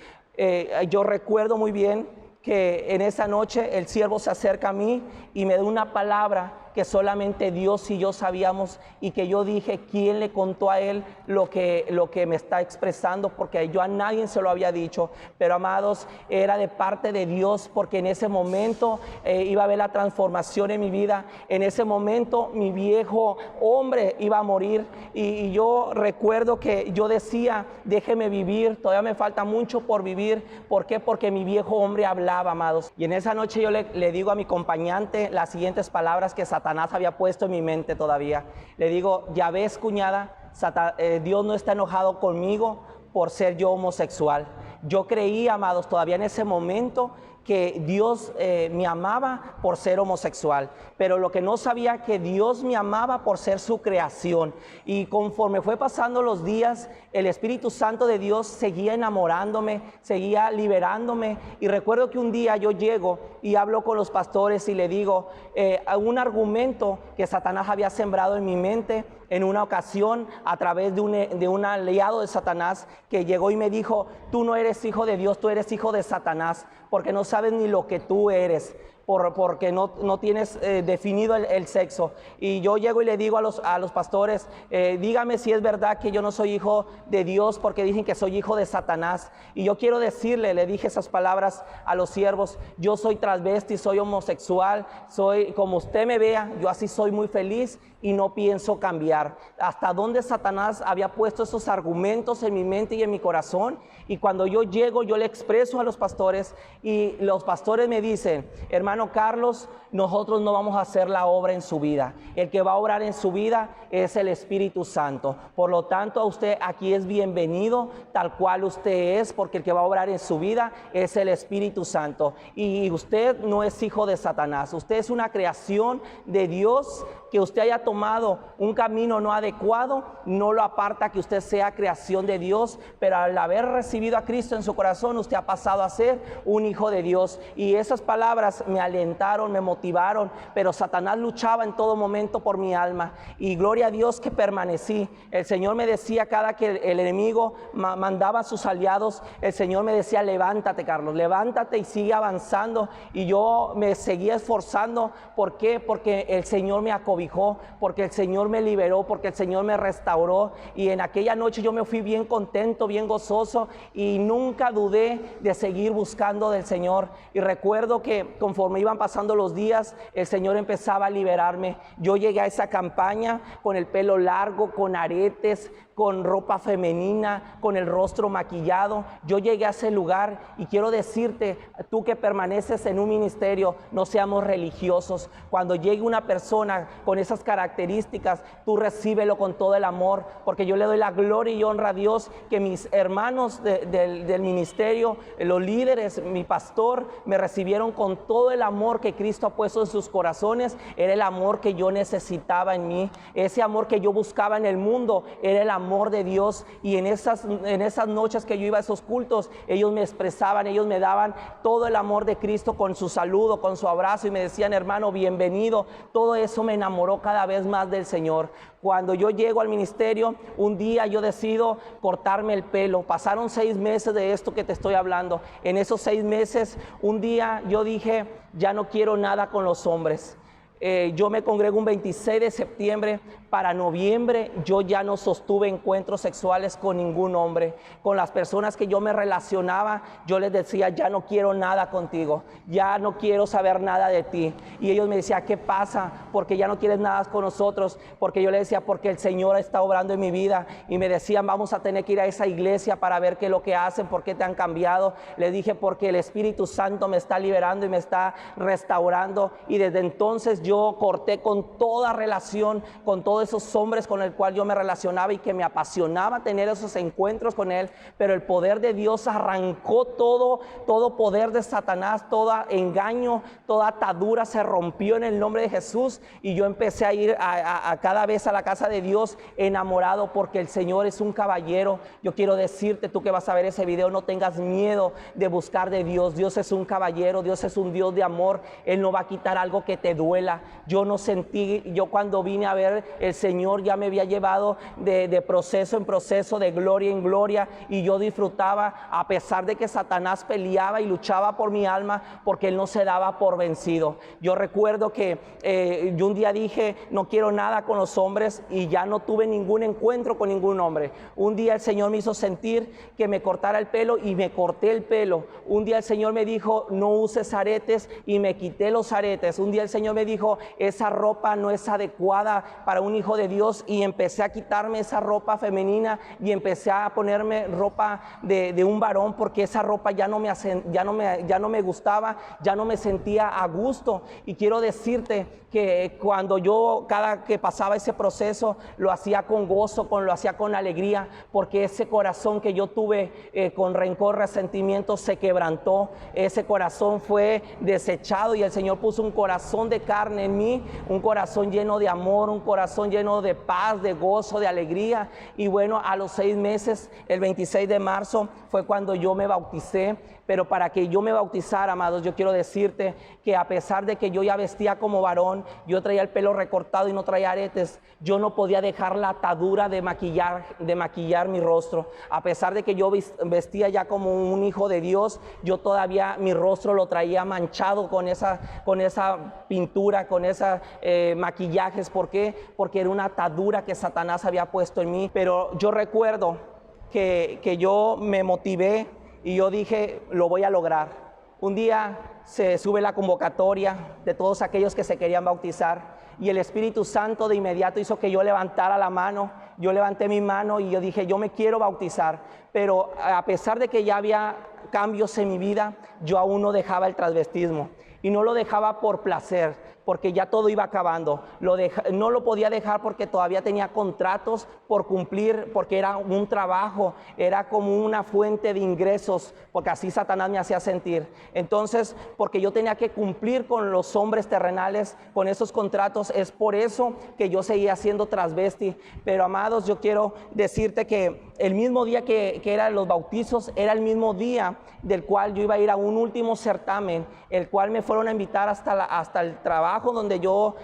Yo recuerdo muy bien que en esa noche el siervo se acerca a mí y me da una palabra que solamente Dios y yo sabíamos, y que yo dije: ¿quién le contó a él lo que me está expresando? Porque yo a nadie se lo había dicho. Pero, amados, era de parte de Dios, porque en ese momento iba a haber la transformación en mi vida. En ese momento mi viejo hombre iba a morir, y yo recuerdo que yo decía: déjeme vivir, todavía me falta mucho por vivir. ¿Por qué? Porque mi viejo hombre hablaba, amados. Y en esa noche yo le digo a mi acompañante las siguientes palabras que Satanás había puesto en mi mente todavía. Le digo: ya ves, cuñada, Dios no está enojado conmigo por ser yo homosexual. Yo creí, amados, todavía en ese momento, que Dios me amaba por ser homosexual, pero lo que no sabía, que Dios me amaba por ser su creación. Y conforme fue pasando los días, el Espíritu Santo de Dios seguía enamorándome, seguía liberándome. Y recuerdo que un día yo llego y hablo con los pastores y le digo un argumento que Satanás había sembrado en mi mente en una ocasión, a través de un aliado de Satanás, que llegó y me dijo: tú no eres hijo de Dios, tú eres hijo de Satanás, porque no sabes ni lo que tú eres, porque no tienes definido el sexo. Y yo llego y le digo a los pastores: dígame si es verdad que yo no soy hijo de Dios, porque dicen que soy hijo de Satanás. Y yo quiero decirle, le dije esas palabras a los siervos: yo soy transvesti, soy homosexual, soy como usted me vea, yo así soy muy feliz y no pienso cambiar. Hasta donde Satanás había puesto esos argumentos en mi mente y en mi corazón. Y cuando yo llego, yo le expreso a los pastores, y los pastores me dicen: hermano Carlos, nosotros no vamos a hacer la obra en su vida. El que va a obrar en su vida es el Espíritu Santo. Por lo tanto, a usted aquí es bienvenido tal cual usted es, porque el que va a obrar en su vida es el Espíritu Santo. Y usted no es hijo de Satanás. Usted es una creación de Dios. Que usted haya tomado un camino no adecuado no lo aparta que usted sea creación de Dios, pero al haber recibido a Cristo en su corazón, usted ha pasado a ser un hijo de Dios. Y esas palabras me alentaron, me motivaron, pero Satanás luchaba en todo momento por mi alma, y gloria a Dios que permanecí. El Señor me decía, cada que el enemigo mandaba a sus aliados, el Señor me decía: levántate, Carlos, levántate y sigue avanzando. Y yo me seguía esforzando. ¿Por qué? Porque el Señor me acobijó, porque el Señor me liberó, porque el Señor me restauró. Y en aquella noche yo me fui bien contento, bien gozoso, y nunca dudé de seguir buscando del Señor. Y recuerdo que conforme conforme iban pasando los días, el Señor empezaba a liberarme. Yo llegué a esa campaña con el pelo largo, con aretes, con ropa femenina, con el rostro maquillado. Yo llegué a ese lugar y quiero decirte, tú que permaneces en un ministerio, no seamos religiosos. Cuando llegue una persona con esas características, tú recíbelo con todo el amor, porque yo le doy la gloria y honra a Dios que mis hermanos del ministerio, los líderes, mi pastor, me recibieron con todo el amor que Cristo ha puesto en sus corazones. Era el amor que yo necesitaba en mí, ese amor que yo buscaba en el mundo, era el amor de Dios. Y en esas noches que yo iba a esos cultos, ellos me expresaban, ellos me daban todo el amor de Cristo con su saludo, con su abrazo, y me decían, hermano, bienvenido. Todo eso me enamoró cada vez más del Señor. Cuando yo llego al ministerio, un día yo decido cortarme el pelo. Pasaron 6 meses de esto que te estoy hablando. En esos 6 meses, un día yo dije, ya no quiero nada con los hombres. Yo me congrego un 26 de septiembre. Para noviembre yo ya no sostuve encuentros sexuales con ningún hombre. Con las personas que yo me relacionaba, yo les decía, ya no quiero nada contigo, ya no quiero saber nada de ti. Y ellos me decían, ¿qué pasa? Porque ya no quieres nada con nosotros. Porque yo les decía, porque el Señor está obrando en mi vida. Y me decían, vamos a tener que ir a esa iglesia para ver qué es lo que hacen, por qué te han cambiado. Les dije, porque el Espíritu Santo me está liberando y me está restaurando. Y desde entonces yo corté con toda relación, con todos esos hombres con el cual yo me relacionaba y que me apasionaba tener esos encuentros con él. Pero el poder de Dios arrancó todo poder de Satanás, todo engaño, toda atadura se rompió en el nombre de Jesús. Y yo empecé a ir a cada vez a la casa de Dios enamorado, porque el Señor es un caballero. Yo quiero decirte, tú que vas a ver ese video, no tengas miedo de buscar de Dios. Dios es un caballero, Dios es un Dios de amor. Él no va a quitar algo que te duela. Yo no sentí, yo cuando vine a ver, el Señor ya me había llevado de proceso en proceso, de gloria en gloria, y yo disfrutaba a pesar de que Satanás peleaba y luchaba por mi alma, porque él no se daba por vencido. Yo recuerdo que yo un día dije, no quiero nada con los hombres, y ya no tuve ningún encuentro con ningún hombre. Un día el Señor me hizo sentir que me cortara el pelo y me corté el pelo. Un día el Señor me dijo, no uses aretes, y me quité los aretes. Un día el Señor me dijo, esa ropa no es adecuada para un hijo de Dios, y empecé a quitarme esa ropa femenina y empecé a ponerme ropa de un varón, porque esa ropa ya no me gustaba, ya no me sentía a gusto. Y quiero decirte que cuando yo, cada que pasaba ese proceso, lo hacía con gozo, lo hacía con alegría, porque ese corazón que yo tuve con rencor, resentimiento, se quebrantó. Ese corazón fue desechado y el Señor puso un corazón de carne en mí, un corazón lleno de amor, un corazón lleno de paz, de gozo, de alegría. Y bueno, a los 6 meses, el 26 de marzo, fue cuando yo me bauticé. Pero para que yo me bautizara, amados, yo quiero decirte que a pesar de que yo ya vestía como varón, yo traía el pelo recortado y no traía aretes, yo no podía dejar la atadura de maquillar mi rostro. A pesar de que yo vestía ya como un hijo de Dios, yo todavía mi rostro lo traía manchado con esa pintura, con esos maquillajes. ¿Por qué? Porque era una atadura que Satanás había puesto en mí. Pero yo recuerdo que yo me motivé y yo dije, lo voy a lograr. Un día se sube la convocatoria de todos aquellos que se querían bautizar, y el Espíritu Santo de inmediato hizo que yo levantara la mano. Yo levanté mi mano y yo dije, yo me quiero bautizar. Pero a pesar de que ya había cambios en mi vida, yo aún no dejaba el transvestismo. Y no lo dejaba por placer, porque ya todo iba acabando. No lo podía dejar porque todavía tenía contratos por cumplir, porque era un trabajo, era como una fuente de ingresos, porque así Satanás me hacía sentir. Entonces, porque yo tenía que cumplir con los hombres terrenales, con esos contratos, es por eso que yo seguía siendo transvesti. Pero amados, yo quiero decirte que el mismo día que eran los bautizos, era el mismo día del cual yo iba a ir a un último certamen, el cual me fueron a invitar hasta el trabajo, trabajo donde yo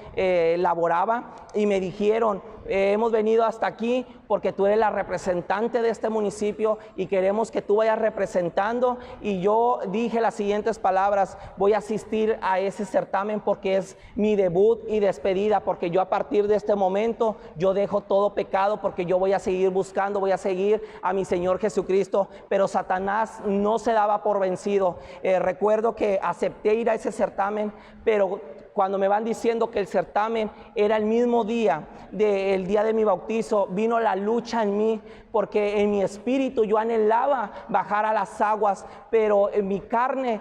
laboraba y me dijeron, hemos venido hasta aquí porque tú eres la representante de este municipio y queremos que tú vayas representando. Y yo dije las siguientes palabras: voy a asistir a ese certamen porque es mi debut y despedida, porque yo a partir de este momento yo dejo todo pecado, porque yo voy a seguir buscando, voy a seguir a mi Señor Jesucristo. Pero Satanás no se daba por vencido. Recuerdo que acepté ir a ese certamen, pero cuando me van diciendo que el certamen era el mismo día del día de mi bautizo, vino la lucha en mí, porque en mi espíritu yo anhelaba bajar a las aguas, pero en mi carne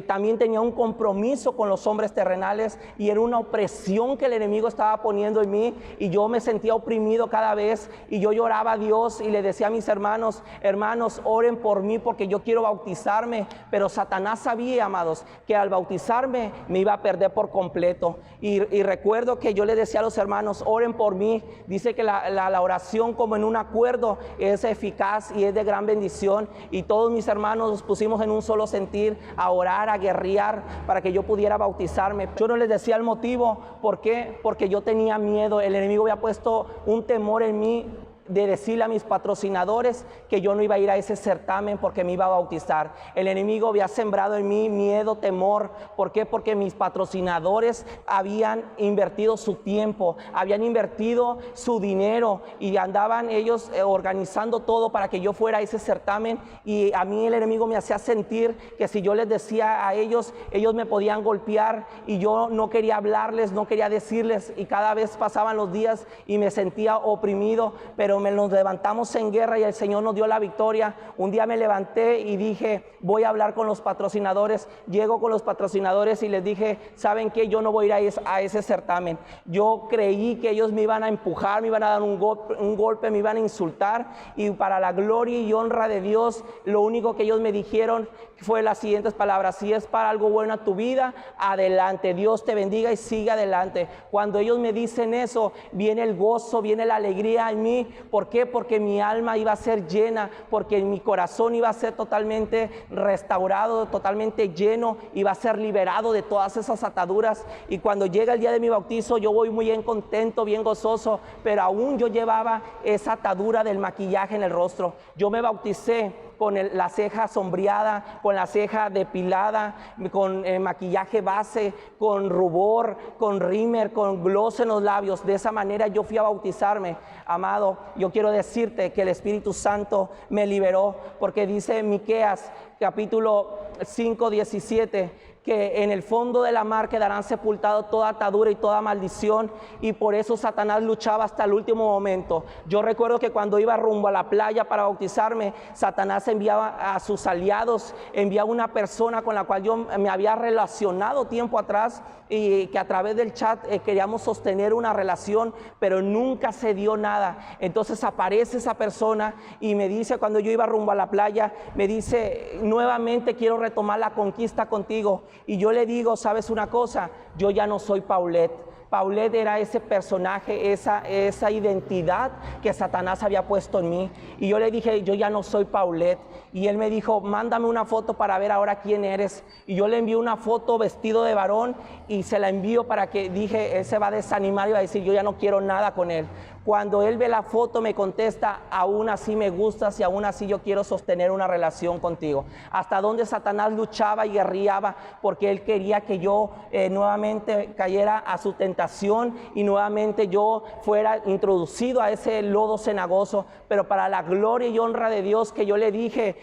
también tenía un compromiso con los hombres terrenales, y era una opresión que el enemigo estaba poniendo en mí, y yo me sentía oprimido cada vez, y yo lloraba a Dios y le decía a mis hermanos: hermanos, oren por mí porque yo quiero bautizarme. Pero Satanás sabía, amados, que al bautizarme me iba a perder por completo. Y recuerdo que yo le decía a los hermanos: oren por mí. Dice que la oración, como en un acuerdo, es eficaz y es de gran bendición. Y todos mis hermanos nos pusimos en un solo sentir a orar, a guerrear para que yo pudiera bautizarme. Yo no les decía el motivo. ¿Por qué? Porque yo tenía miedo. El enemigo había puesto un temor en mí de decirle a mis patrocinadores que yo no iba a ir a ese certamen porque me iba a bautizar. El enemigo había sembrado en mí miedo, temor. ¿Por qué? Porque mis patrocinadores habían invertido su tiempo, habían invertido su dinero y andaban ellos organizando todo para que yo fuera a ese certamen. Y a mí el enemigo me hacía sentir que si yo les decía a ellos, ellos me podían golpear, y yo no quería hablarles, no quería decirles, y cada vez pasaban los días y me sentía oprimido. Pero nos levantamos en guerra y el Señor nos dio la victoria. Un día me levanté y dije: voy a hablar con los patrocinadores. Llego con los patrocinadores y les dije: ¿saben qué? Yo no voy a ir a ese certamen. Yo creí que ellos me iban a empujar, me iban a dar un golpe, me iban a insultar, y para la gloria y honra de Dios, lo único que ellos me dijeron fue las siguientes palabras: si es para algo bueno a tu vida, adelante, Dios te bendiga y sigue adelante. Cuando ellos me dicen eso, viene el gozo, viene la alegría en mí. ¿Por qué? Porque mi alma iba a ser llena, porque mi corazón iba a ser totalmente restaurado, totalmente lleno, iba a ser liberado de todas esas ataduras. Y cuando llega el día de mi bautizo, yo voy muy bien contento, bien gozoso, pero aún yo llevaba esa atadura del maquillaje en el rostro. Yo me bauticé con la ceja sombreada, con la ceja depilada, con maquillaje base, con rubor, con rímel, con gloss en los labios. De esa manera yo fui a bautizarme. Amado, yo quiero decirte que el Espíritu Santo me liberó, porque dice Miqueas capítulo 5:17, que en el fondo de la mar quedarán sepultados toda atadura y toda maldición, y por eso Satanás luchaba hasta el último momento. Yo recuerdo que cuando iba rumbo a la playa para bautizarme, Satanás enviaba a sus aliados, enviaba una persona con la cual yo me había relacionado tiempo atrás, y que a través del chat queríamos sostener una relación, pero nunca se dio nada. Entonces aparece esa persona y me dice, cuando yo iba rumbo a la playa, me dice: nuevamente quiero retomar la conquista contigo. Y yo le digo: ¿sabes una cosa? Yo ya no soy Paulette. Paulette era ese personaje, esa identidad que Satanás había puesto en mí. Y yo le dije: yo ya no soy Paulette. Y él me dijo: mándame una foto para ver ahora quién eres. Y yo le envié una foto vestido de varón, y se la envío para que, dije, él se va a desanimar y va a decir: yo ya no quiero nada con él. Cuando él ve la foto, me contesta: aún así me gustas y aún así yo quiero sostener una relación contigo. Hasta donde Satanás luchaba y guerreaba, porque él quería que yo nuevamente cayera a su tentación y nuevamente yo fuera introducido a ese lodo cenagoso. Pero para la gloria y honra de Dios, que yo le dije: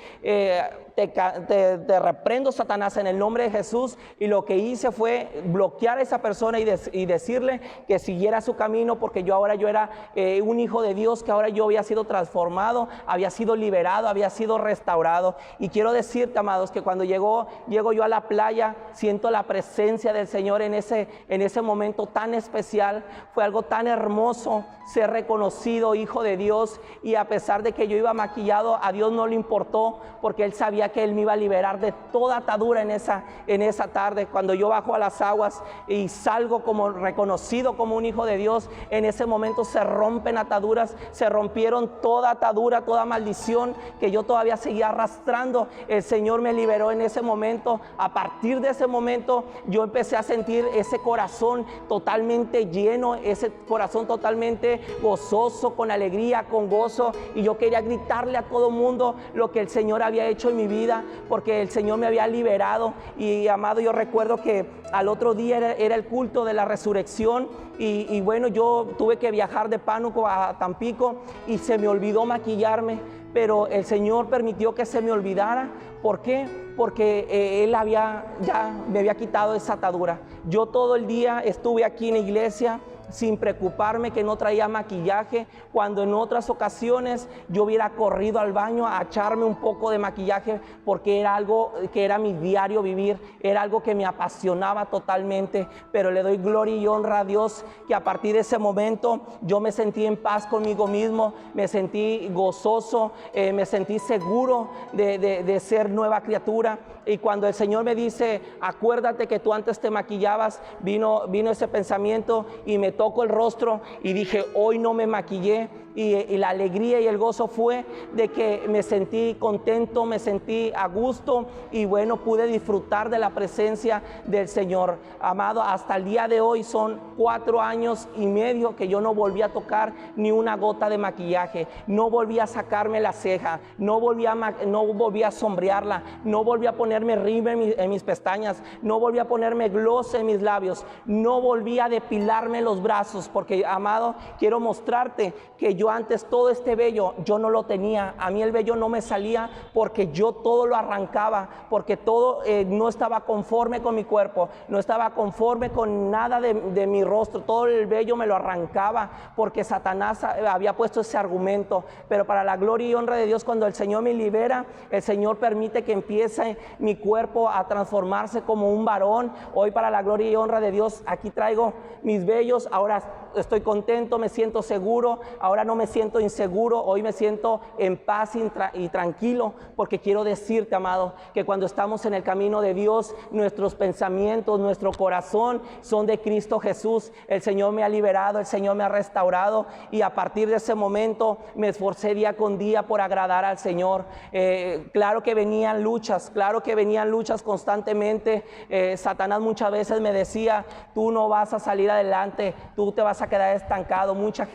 te reprendo, Satanás, en el nombre de Jesús. Y lo que hice fue bloquear a esa persona y decirle que siguiera su camino, porque yo era un hijo de Dios, que ahora yo había sido transformado, había sido liberado, había sido restaurado. Y quiero decirte, amados, que cuando llego yo a la playa, siento la presencia del Señor en ese momento tan especial. Fue algo tan hermoso ser reconocido hijo de Dios, y a pesar de que yo iba maquillado, a Dios no le importó, porque Él sabía sabía que Él me iba a liberar de toda atadura en esa tarde. Cuando yo bajo a las aguas y salgo como reconocido como un hijo de Dios, en ese momento se rompen ataduras, se rompieron toda atadura, toda maldición que yo todavía seguía arrastrando. El Señor me liberó en ese momento. A partir de ese momento yo empecé a sentir ese corazón totalmente lleno, ese corazón totalmente gozoso, con alegría, con gozo, y yo quería gritarle a todo mundo lo que el Señor había hecho en mi vida, porque el Señor me había liberado. Y amado, yo recuerdo que al otro día era el culto de la resurrección, y bueno, yo tuve que viajar de Pánuco a Tampico y se me olvidó maquillarme, pero el Señor permitió que se me olvidara. ¿Por qué? Porque Él ya me había quitado esa atadura. Yo todo el día estuve aquí en la iglesia sin preocuparme que no traía maquillaje, cuando en otras ocasiones yo hubiera corrido al baño a echarme un poco de maquillaje, porque era algo que era mi diario vivir, era algo que me apasionaba totalmente. Pero le doy gloria y honra a Dios que a partir de ese momento yo me sentí en paz conmigo mismo, me sentí gozoso, me sentí seguro de ser nueva criatura. Y cuando el Señor me dice, acuérdate que tú antes te maquillabas, vino ese pensamiento y me toco el rostro y dije, hoy no me maquillé. Y la alegría y el gozo fue de que me sentí contento, me sentí a gusto, y bueno, pude disfrutar de la presencia del Señor. Amado, hasta el día de hoy son 4 años y medio que yo no volví a tocar ni una gota de maquillaje, no volví a sacarme la ceja, no volví a sombrearla, no volví a ponerme rímel en mis pestañas, no volví a ponerme gloss en mis labios, no volví a depilarme los brazos, porque, amado, quiero mostrarte que yo antes todo este vello yo no lo tenía. A mí el vello no me salía porque yo todo lo arrancaba, porque todo no estaba conforme con mi cuerpo, no estaba conforme con nada de mi rostro. Todo el vello me lo arrancaba porque Satanás había puesto ese argumento. Pero para la gloria y honra de Dios, cuando el Señor me libera, el Señor permite que empiece mi cuerpo a transformarse como un varón. Hoy, para la gloria y honra de Dios, aquí traigo mis vellos. Ahora estoy contento, me siento seguro, ahora no me siento inseguro, hoy me siento en paz y tranquilo, porque quiero decirte, amado, que cuando estamos en el camino de Dios, nuestros pensamientos, nuestro corazón son de Cristo Jesús. El Señor me ha liberado, el Señor me ha restaurado, y a partir de ese momento me esforcé día con día por agradar al Señor. Claro que venían luchas constantemente. Satanás muchas veces me decía, tú no vas a salir adelante, tú te vas a quedar estancado. Muchos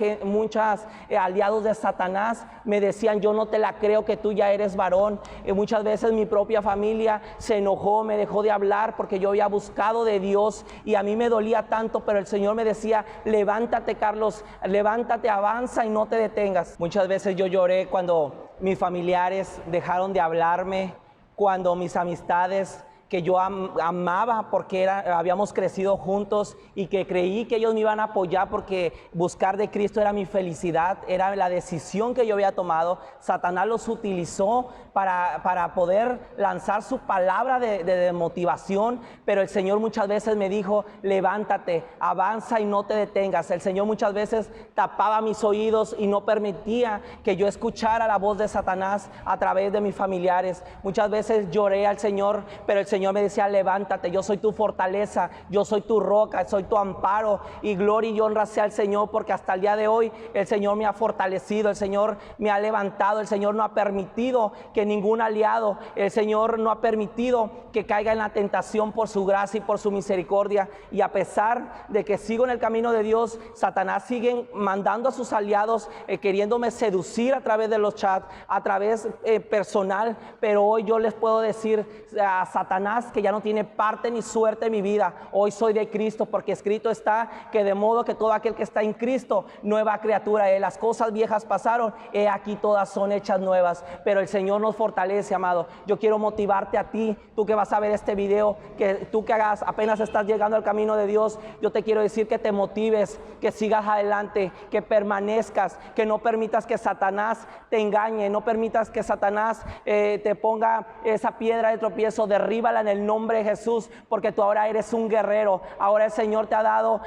aliados de Satanás me decían, yo no te la creo que tú ya eres varón. Muchas veces mi propia familia se enojó, me dejó de hablar porque yo había buscado de Dios, y a mí me dolía tanto, pero el Señor me decía, levántate, Carlos, levántate, avanza y no te detengas. Muchas veces yo lloré cuando mis familiares dejaron de hablarme, cuando mis amistades que yo amaba porque habíamos crecido juntos y que creí que ellos me iban a apoyar porque buscar de Cristo era mi felicidad, era la decisión que yo había tomado. Satanás los utilizó para poder lanzar su palabra de motivación, pero el Señor muchas veces me dijo, levántate, avanza y no te detengas. El Señor muchas veces tapaba mis oídos y no permitía que yo escuchara la voz de Satanás a través de mis familiares. Muchas veces lloré al Señor, pero el Señor me decía, levántate, yo soy tu fortaleza, yo soy tu roca, soy tu amparo, y gloria y honra sea al Señor, porque hasta el día de hoy el Señor me ha fortalecido, el Señor me ha levantado, el Señor no ha permitido que ningún aliado, el Señor no ha permitido que caiga en la tentación por su gracia y por su misericordia. Y a pesar de que sigo en el camino de Dios, Satanás sigue mandando a sus aliados, queriéndome seducir a través de los chats, a través personal, pero hoy yo les puedo decir a Satanás que ya no tiene parte ni suerte en mi vida. Hoy soy de Cristo, porque escrito está que de modo que todo aquel que está en Cristo, nueva criatura es. Las cosas viejas pasaron, he aquí todas son hechas nuevas. Pero el Señor nos fortalece, amado. Yo quiero motivarte a ti, tú que vas a ver este video, que tú que apenas estás llegando al camino de Dios, yo te quiero decir que te motives, que sigas adelante, que permanezcas, que no permitas que Satanás te engañe, no permitas que Satanás te ponga esa piedra de tropiezo. Derríbala Tómala en el nombre de Jesús, porque tú ahora eres un guerrero. Ahora el Señor te ha dado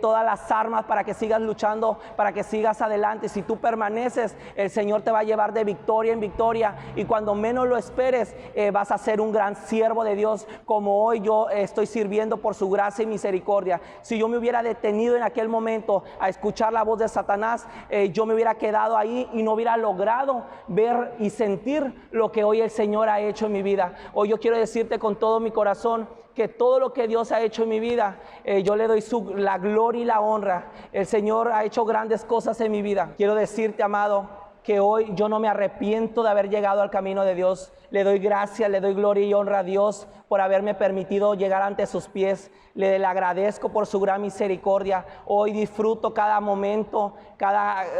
todas las armas para que sigas luchando, para que sigas adelante. Si tú permaneces, el Señor te va a llevar de victoria en victoria, y cuando menos lo esperes, vas a ser un gran siervo de Dios, como hoy yo estoy sirviendo por su gracia y misericordia. Si yo me hubiera detenido en aquel momento a escuchar la voz de Satanás, yo me hubiera quedado ahí y no hubiera logrado ver y sentir lo que hoy el Señor ha hecho en mi vida. Hoy yo quiero decirte con todo mi corazón que todo lo que Dios ha hecho en mi vida, yo le doy la gloria y la honra. El Señor ha hecho grandes cosas en mi vida. Quiero decirte, amado, que hoy yo no me arrepiento de haber llegado al camino de Dios. Le doy gracias, le doy gloria y honra a Dios por haberme permitido llegar ante sus pies. Le agradezco por su gran misericordia. Hoy disfruto cada momento,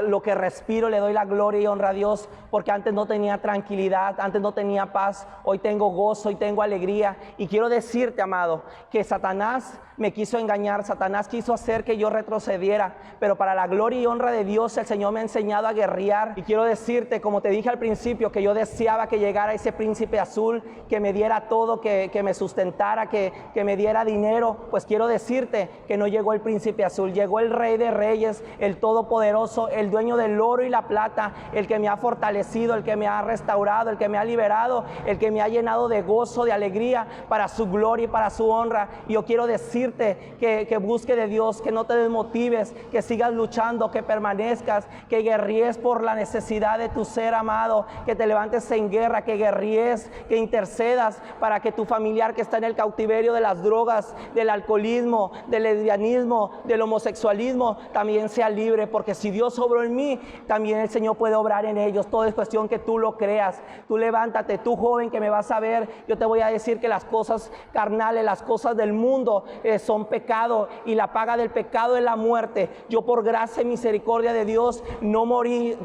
lo que respiro. Le doy la gloria y honra a Dios, porque antes no tenía tranquilidad, antes no tenía paz. Hoy tengo gozo y tengo alegría. Y quiero decirte, amado, que Satanás me quiso engañar. Satanás quiso hacer que yo retrocediera, pero para la gloria y honra de Dios, el Señor me ha enseñado a guerrear. Y quiero decirte, como te dije al principio, que yo deseaba que llegara ese príncipe azul, que me diera todo, que me sustentara, que me diera dinero. Pues quiero decirte que no llegó el príncipe azul, llegó el Rey de Reyes, el Todopoderoso, el dueño del oro y la plata, el que me ha fortalecido, el que me ha restaurado, el que me ha liberado, el que me ha llenado de gozo, de alegría, para su gloria y para su honra. Y yo quiero decirte que busque de Dios, que no te desmotives, que sigas luchando, que permanezcas, que guerríes por la necesidad de tu ser amado, que te levantes en guerra, que guerríes, que intercedas para que tu familiar que está en el cautiverio de las drogas, del alcoholismo, del lesbianismo, del homosexualismo, también sea libre, porque si Dios obró en mí, también el Señor puede obrar en ellos. Todo es cuestión que tú lo creas. Tú levántate, tú joven que me vas a ver, yo te voy a decir que las cosas carnales, las cosas del mundo son pecado, y la paga del pecado es la muerte. Yo por gracia y misericordia de Dios no morí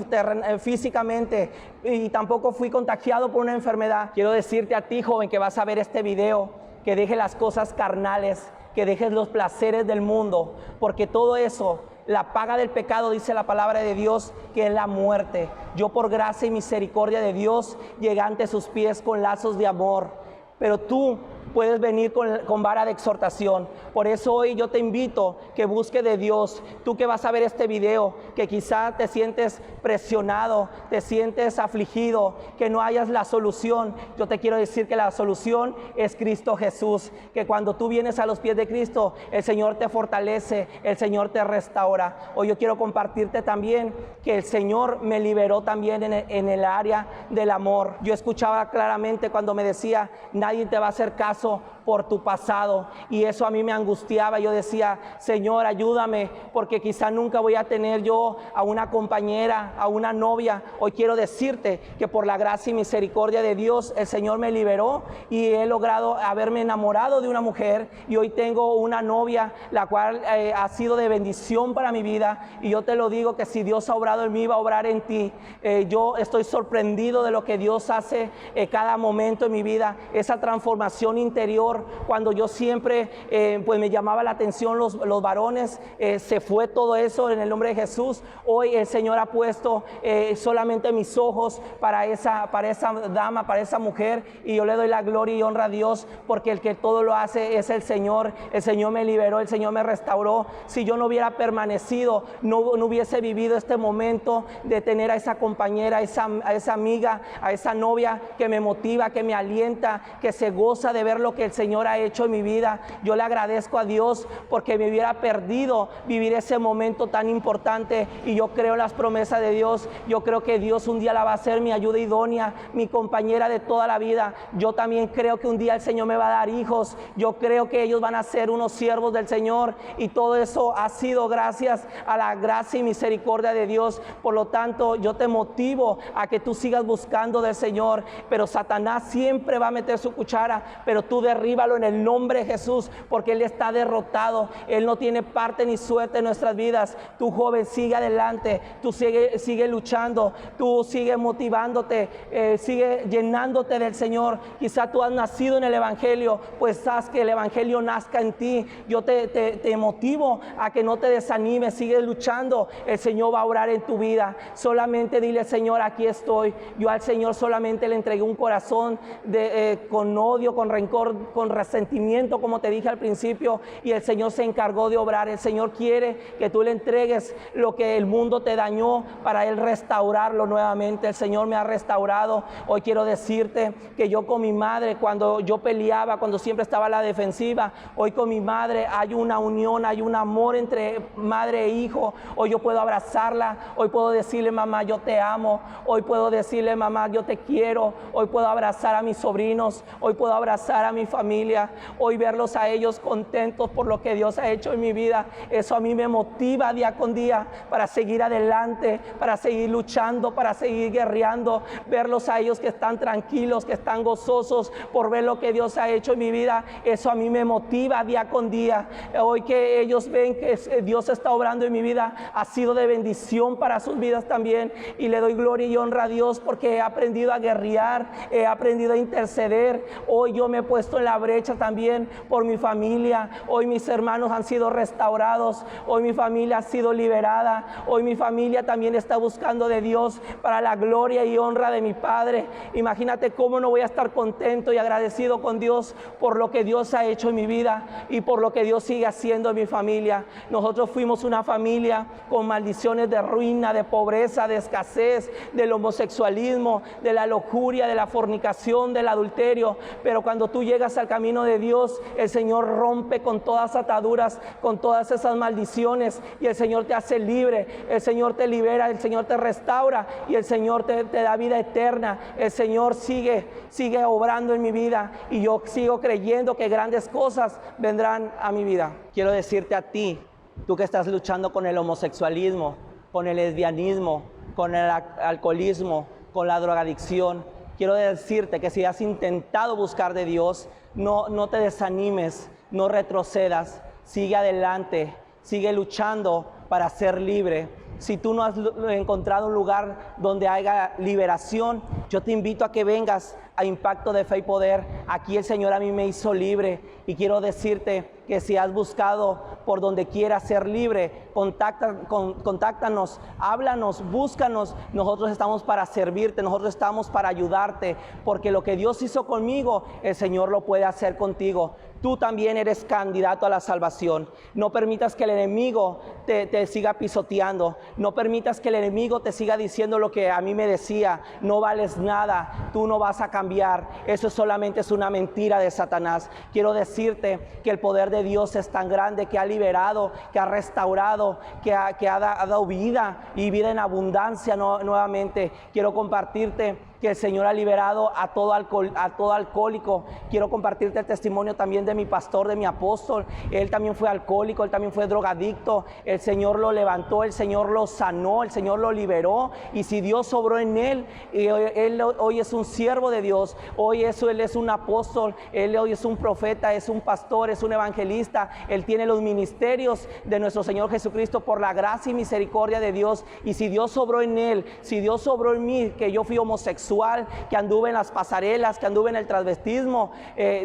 físicamente, y tampoco fui contagiado por una enfermedad. Quiero decirte a ti, joven, que vas a ver este video, que dejes las cosas carnales, que dejes los placeres del mundo, porque todo eso, la paga del pecado, dice la palabra de Dios, que es la muerte. Yo por gracia y misericordia de Dios llegué ante sus pies con lazos de amor, pero tú puedes venir con vara de exhortación. Por eso hoy yo te invito que busque de Dios. Tú que vas a ver este video, que quizá te sientes presionado, te sientes afligido, que no hayas la solución, yo te quiero decir que la solución es Cristo Jesús, que cuando tú vienes a los pies de Cristo, el Señor te fortalece, el Señor te restaura. Hoy yo quiero compartirte también que el Señor me liberó también en el área del amor. Yo escuchaba claramente cuando me decía, nadie te va a hacer caso por tu pasado, y eso a mí me angustiaba. Yo decía, Señor, ayúdame, porque quizá nunca voy a tener yo a una compañera, a una novia. Hoy quiero decirte que por la gracia y misericordia de Dios, el Señor me liberó, y he logrado haberme enamorado de una mujer, y hoy tengo una novia, la cual ha sido de bendición para mi vida. Y yo te lo digo, que si Dios ha obrado en mí, va a obrar en ti. Yo estoy sorprendido de lo que Dios hace cada momento en mi vida, esa transformación interior. Cuando yo siempre pues me llamaba la atención los varones, se fue todo eso en el nombre de Jesús. Hoy el Señor ha puesto solamente mis ojos para esa dama, para esa mujer, y yo le doy la gloria y honra a Dios, porque el que todo lo hace es el Señor. El Señor me liberó, el Señor me restauró. Si yo no hubiera permanecido, no hubiese vivido este momento de tener a esa compañera, a esa amiga, a esa novia que me motiva, que me alienta, que se goza de ver lo que el Señor ha hecho en mi vida. Yo le agradezco a Dios, porque me hubiera perdido vivir ese momento tan importante, y yo creo en las promesas de Dios. Yo creo que Dios un día la va a hacer mi ayuda idónea, mi compañera de toda la vida. Yo también creo que un día el Señor me va a dar hijos. Yo creo que ellos van a ser unos siervos del Señor, y todo eso ha sido gracias a la gracia y misericordia de Dios. Por lo tanto, yo te motivo a que tú sigas buscando del Señor, pero Satanás siempre va a meter su cuchara, pero tú derribas derríbalo en el nombre de Jesús, porque Él está derrotado. Él no tiene parte ni suerte en nuestras vidas. Tú, joven, sigue adelante, tú sigue luchando, tú sigue motivándote, sigue llenándote del Señor. Quizá tú has nacido en el Evangelio, pues haz que el Evangelio nazca en ti. Yo te motivo a que no te desanimes, sigue luchando. El Señor va a obrar en tu vida. Solamente dile: Señor, aquí estoy. Yo al Señor solamente le entregué un corazón con odio, con rencor, con resentimiento, como te dije al principio, y el Señor se encargó de obrar. El Señor quiere que tú le entregues lo que el mundo te dañó para Él restaurarlo nuevamente. El Señor me ha restaurado. Hoy quiero decirte que yo con mi madre, cuando yo peleaba, cuando siempre estaba a la defensiva, hoy con mi madre hay una unión, hay un amor entre madre e hijo. Hoy yo puedo abrazarla, hoy puedo decirle: mamá, yo te amo. Hoy puedo decirle: mamá, yo te quiero. Hoy puedo abrazar a mis sobrinos, hoy puedo abrazar a mi familia, hoy verlos a ellos contentos por lo que Dios ha hecho en mi vida. Eso a mí me motiva día con día para seguir adelante, para seguir luchando, para seguir guerreando. Verlos a ellos que están tranquilos, que están gozosos por ver lo que Dios ha hecho en mi vida, eso a mí me motiva día con día. Hoy que ellos ven que Dios está obrando en mi vida, ha sido de bendición para sus vidas también, y le doy gloria y honra a Dios porque he aprendido a guerrear, he aprendido a interceder. Hoy yo me he puesto en la brecha también por mi familia. Hoy mis hermanos han sido restaurados, hoy mi familia ha sido liberada, hoy mi familia también está buscando de Dios para la gloria y honra de mi Padre. Imagínate cómo no voy a estar contento y agradecido con Dios por lo que Dios ha hecho en mi vida y por lo que Dios sigue haciendo en mi familia. Nosotros fuimos una familia con maldiciones de ruina, de pobreza, de escasez, del homosexualismo, de la lujuria, de la fornicación, del adulterio. Pero cuando tú llegas al camino de Dios, el Señor rompe con todas ataduras, con todas esas maldiciones, y el Señor te hace libre, el Señor te libera, el Señor te restaura y el Señor te da vida eterna. El Señor sigue obrando en mi vida, y yo sigo creyendo que grandes cosas vendrán a mi vida. Quiero decirte a ti, tú que estás luchando con el homosexualismo, con el lesbianismo, con el alcoholismo, con la drogadicción, quiero decirte que si has intentado buscar de Dios, no te desanimes, no retrocedas, sigue adelante, sigue luchando para ser libre. Si tú no has encontrado un lugar donde haya liberación, yo te invito a que vengas a Impacto de Fe y Poder. Aquí el Señor a mí me hizo libre, y quiero decirte que si has buscado por donde quieras ser libre, contáctanos, háblanos, búscanos. Nosotros estamos para servirte, nosotros estamos para ayudarte, porque lo que Dios hizo conmigo, el Señor lo puede hacer contigo. Tú también eres candidato a la salvación. No permitas que el enemigo te siga pisoteando. No permitas que el enemigo te siga diciendo lo que a mí me decía: no vales nada, tú no vas a cambiar. Eso solamente es una mentira de Satanás. Quiero decirte que el poder de Dios es tan grande, que ha liberado, que ha restaurado, que ha dado vida, y vida en abundancia nuevamente. Quiero compartirte que el Señor ha liberado a todo alcohólico. Quiero compartirte el testimonio también de mi pastor, de mi apóstol. Él también fue alcohólico, él también fue drogadicto. El Señor lo levantó, el Señor lo sanó, el Señor lo liberó. Y si Dios obró en él, él hoy es un siervo de Dios. Él es un apóstol, él hoy es un profeta, es un pastor, es un evangelista. Él tiene los ministerios de nuestro Señor Jesucristo por la gracia y misericordia de Dios. Y si Dios obró en él, si Dios obró en mí, que yo fui homosexual, que anduve en las pasarelas, que anduve en el transvestismo,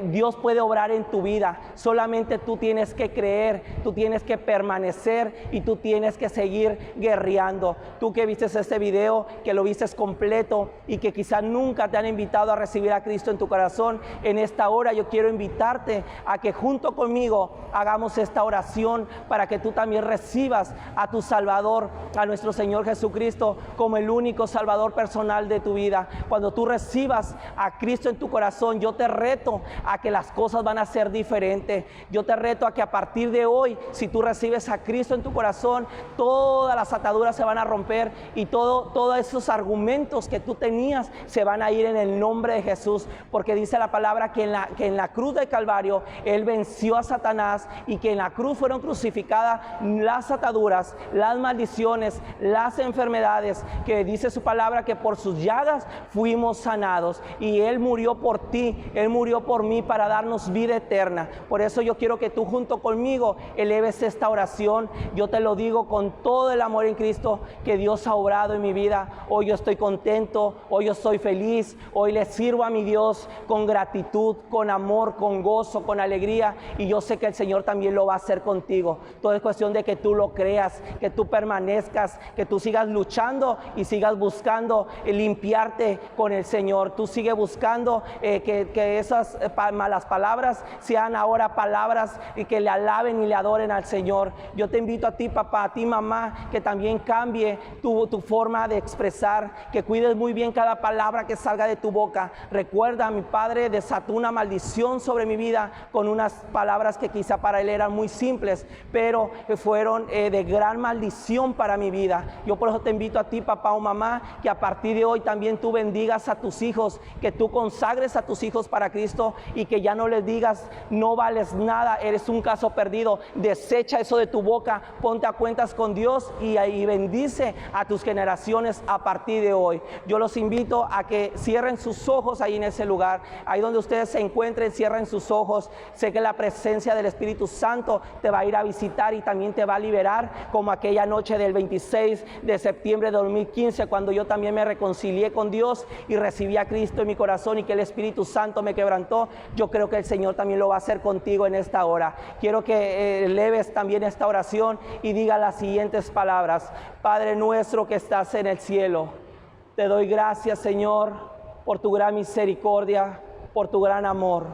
Dios puede obrar en tu vida. Solamente tú tienes que creer, tú tienes que permanecer, y tú tienes que seguir guerreando. Tú que viste este video, que lo viste completo, y que quizá nunca te han invitado a recibir a Cristo en tu corazón, en esta hora yo quiero invitarte a que junto conmigo hagamos esta oración para que tú también recibas a tu Salvador, a nuestro Señor Jesucristo, como el único Salvador personal de tu vida. Cuando tú recibas a Cristo en tu corazón, yo te reto a que las cosas van a ser diferentes. Yo te reto a que a partir de hoy, si tú recibes a Cristo en tu corazón, todas las ataduras se van a romper, y todos esos argumentos que tú tenías se van a ir en el nombre de Jesús, porque dice la palabra que en la cruz del Calvario Él venció a Satanás, y que en la cruz fueron crucificadas las ataduras, las maldiciones, las enfermedades, que dice su palabra que por sus llagas fuimos sanados y Él murió por ti, Él murió por mí para darnos vida eterna. Por eso yo quiero que tú junto conmigo eleves esta oración. Yo te lo digo con todo el amor en Cristo que Dios ha obrado en mi vida. Hoy yo estoy contento, hoy yo estoy feliz, hoy le sirvo a mi Dios con gratitud, con amor, con gozo, con alegría, y yo sé que el Señor también lo va a hacer contigo. Todo es cuestión de que tú lo creas, que tú permanezcas, que tú sigas luchando y sigas buscando limpiarte con el Señor. Tú sigue buscando que esas malas palabras sean ahora palabras y que le alaben y le adoren al Señor. Yo te invito a ti, papá, a ti, mamá, que también cambie tu forma de expresar, que cuides muy bien cada palabra que salga de tu boca. Recuerda, mi padre desató una maldición sobre mi vida con unas palabras que quizá para él eran muy simples, pero fueron de gran maldición para mi vida. Yo por eso te invito a ti, papá o mamá, que a partir de hoy también tú bendigas a tus hijos, que tú consagres a tus hijos para Cristo y que ya no les digas no vales nada, eres un caso perdido. Desecha eso de tu boca, ponte a cuentas con Dios y bendice a tus generaciones a partir de hoy. Yo los invito a que cierren sus ojos ahí en ese lugar, ahí donde ustedes se encuentren, cierren sus ojos. Sé que la presencia del Espíritu Santo te va a ir a visitar y también te va a liberar, como aquella noche del 26 de septiembre de 2015, cuando yo también me reconcilié con Dios y recibí a Cristo en mi corazón y que el Espíritu Santo me quebrantó. Yo creo que el Señor también lo va a hacer contigo en esta hora. Quiero que eleves también esta oración y diga las siguientes palabras: Padre nuestro que estás en el cielo, te doy gracias, Señor, por tu gran misericordia, por tu gran amor.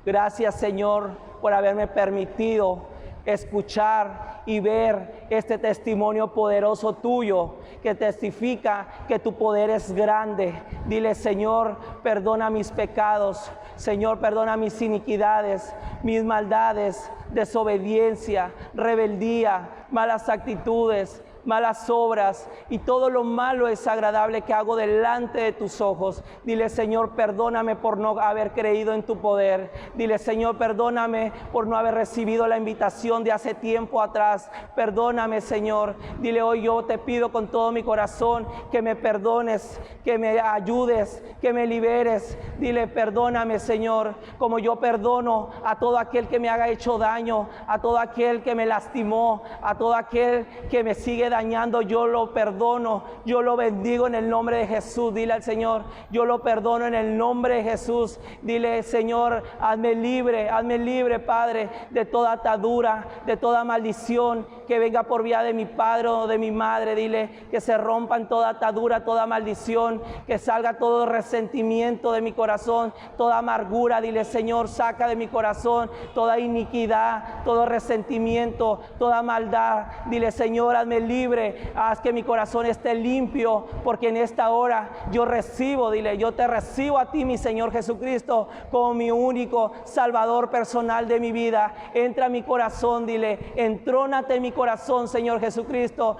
Gracias, Señor, por haberme permitido escuchar y ver este testimonio poderoso tuyo que testifica que tu poder es grande. Dile: Señor, perdona mis pecados, Señor, perdona mis iniquidades, mis maldades, desobediencia, rebeldía, malas actitudes, malas obras y todo lo malo y desagradable que hago delante de tus ojos. Dile: Señor, perdóname por no haber creído en tu poder. Dile: Señor, perdóname por no haber recibido la invitación de hace tiempo atrás. Perdóname, Señor. Dile: hoy yo te pido con todo mi corazón que me perdones, que me ayudes, que me liberes. Dile: perdóname, Señor, como yo perdono a todo aquel que me haga hecho daño, a todo aquel que me lastimó, a todo aquel que me sigue dañando. Yo lo perdono, yo lo bendigo en el nombre de Jesús. Dile al Señor: yo lo perdono en el nombre de Jesús. Dile: Señor, hazme libre, Padre, de toda atadura, de toda maldición que venga por vía de mi padre o de mi madre. Dile que se rompan toda atadura, toda maldición, que salga todo resentimiento de mi corazón, toda amargura. Dile: Señor, saca de mi corazón toda iniquidad, todo resentimiento, toda maldad. Dile: Señor, hazme libre, haz que mi corazón esté limpio, porque en esta hora yo recibo, dile, yo te recibo a ti, mi Señor Jesucristo, como mi único Salvador personal de mi vida. Entra a mi corazón, dile, entrónate en mi corazón, Señor Jesucristo,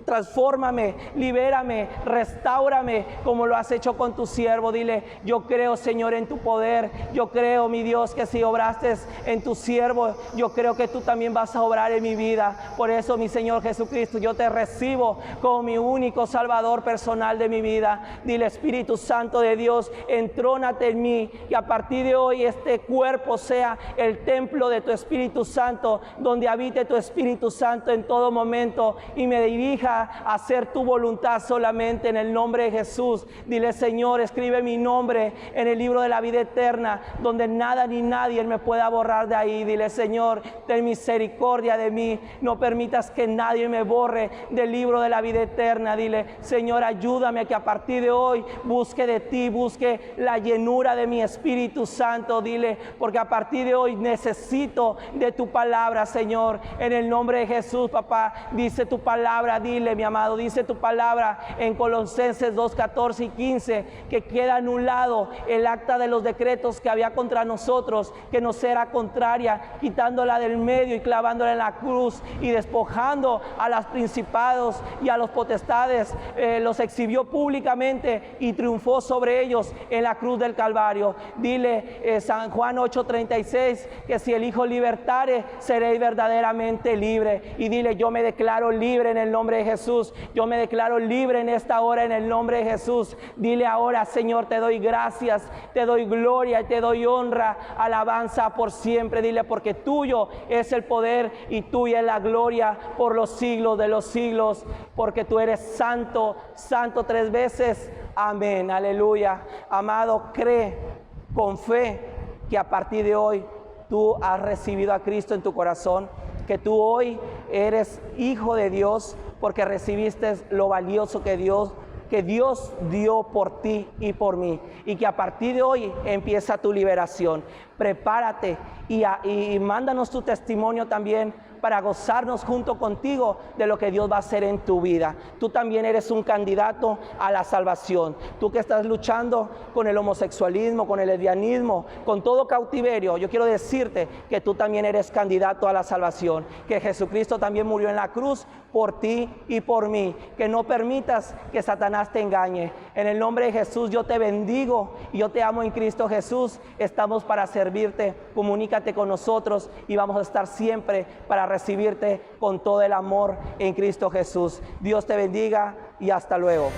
transfórmame, libérame, restáurame, como lo has hecho con tu siervo. Dile: yo creo, Señor, en tu poder. Yo creo, mi Dios, que si obraste en tu siervo, yo creo que tú también vas a obrar en mi vida. Por eso, mi Señor Jesucristo, yo te recibo como mi único Salvador personal de mi vida. Dile: Espíritu Santo de Dios, entrónate en mí, que a partir de hoy este cuerpo sea el templo de tu Espíritu Santo, donde habite tu Espíritu Santo en todo momento y me dirija a hacer tu voluntad solamente, en el nombre de Jesús. Dile: Señor, escribe mi nombre en el libro de la vida eterna, donde nada ni nadie me pueda borrar de ahí. Dile: Señor, ten misericordia de mí, no permitas que nadie me borre del libro de la vida eterna. Dile: Señor, ayúdame a que a partir de hoy busque de ti, busque la llenura de mi Espíritu Santo. Dile: porque a partir de hoy necesito de tu palabra, Señor, en el nombre de Jesús. Papá, dice tu palabra, dile, mi amado, dice tu palabra en Colosenses 2:14 y 15, que queda anulado el acta de los decretos que había contra nosotros, que nos era contraria, quitándola del medio y clavándola en la cruz, y despojando a los principados y a los potestades, los exhibió públicamente y triunfó sobre ellos en la cruz del Calvario. Dile, San Juan 8:36, que si el Hijo libertare, seréis verdaderamente libre. Y dile: yo me declaro libre en el nombre de Jesús. Yo me declaro libre en esta hora en el nombre de Jesús. Dile ahora, Señor, te doy gracias, te doy gloria y te doy honra, alabanza por siempre. Dile, porque tuyo es el poder y tuya es la gloria por los siglos de los siglos, porque tú eres santo, santo 3 veces. Amén, aleluya. Amado, cree con fe que a partir de hoy tú has recibido a Cristo en tu corazón, que tú hoy eres hijo de Dios porque recibiste lo valioso que Dios dio por ti y por mí, y que a partir de hoy empieza tu liberación. Prepárate y mándanos tu testimonio también para gozarnos junto contigo de lo que Dios va a hacer en tu vida. Tú también eres un candidato a la salvación. Tú que estás luchando con el homosexualismo, con el lesbianismo, con todo cautiverio, yo quiero decirte que tú también eres candidato a la salvación, que Jesucristo también murió en la cruz por ti y por mí, que no permitas que Satanás te engañe. En el nombre de Jesús yo te bendigo y yo te amo en Cristo Jesús. Estamos para servirte. Comunícate con nosotros y vamos a estar siempre para recibirte con todo el amor en Cristo Jesús. Dios te bendiga y hasta luego.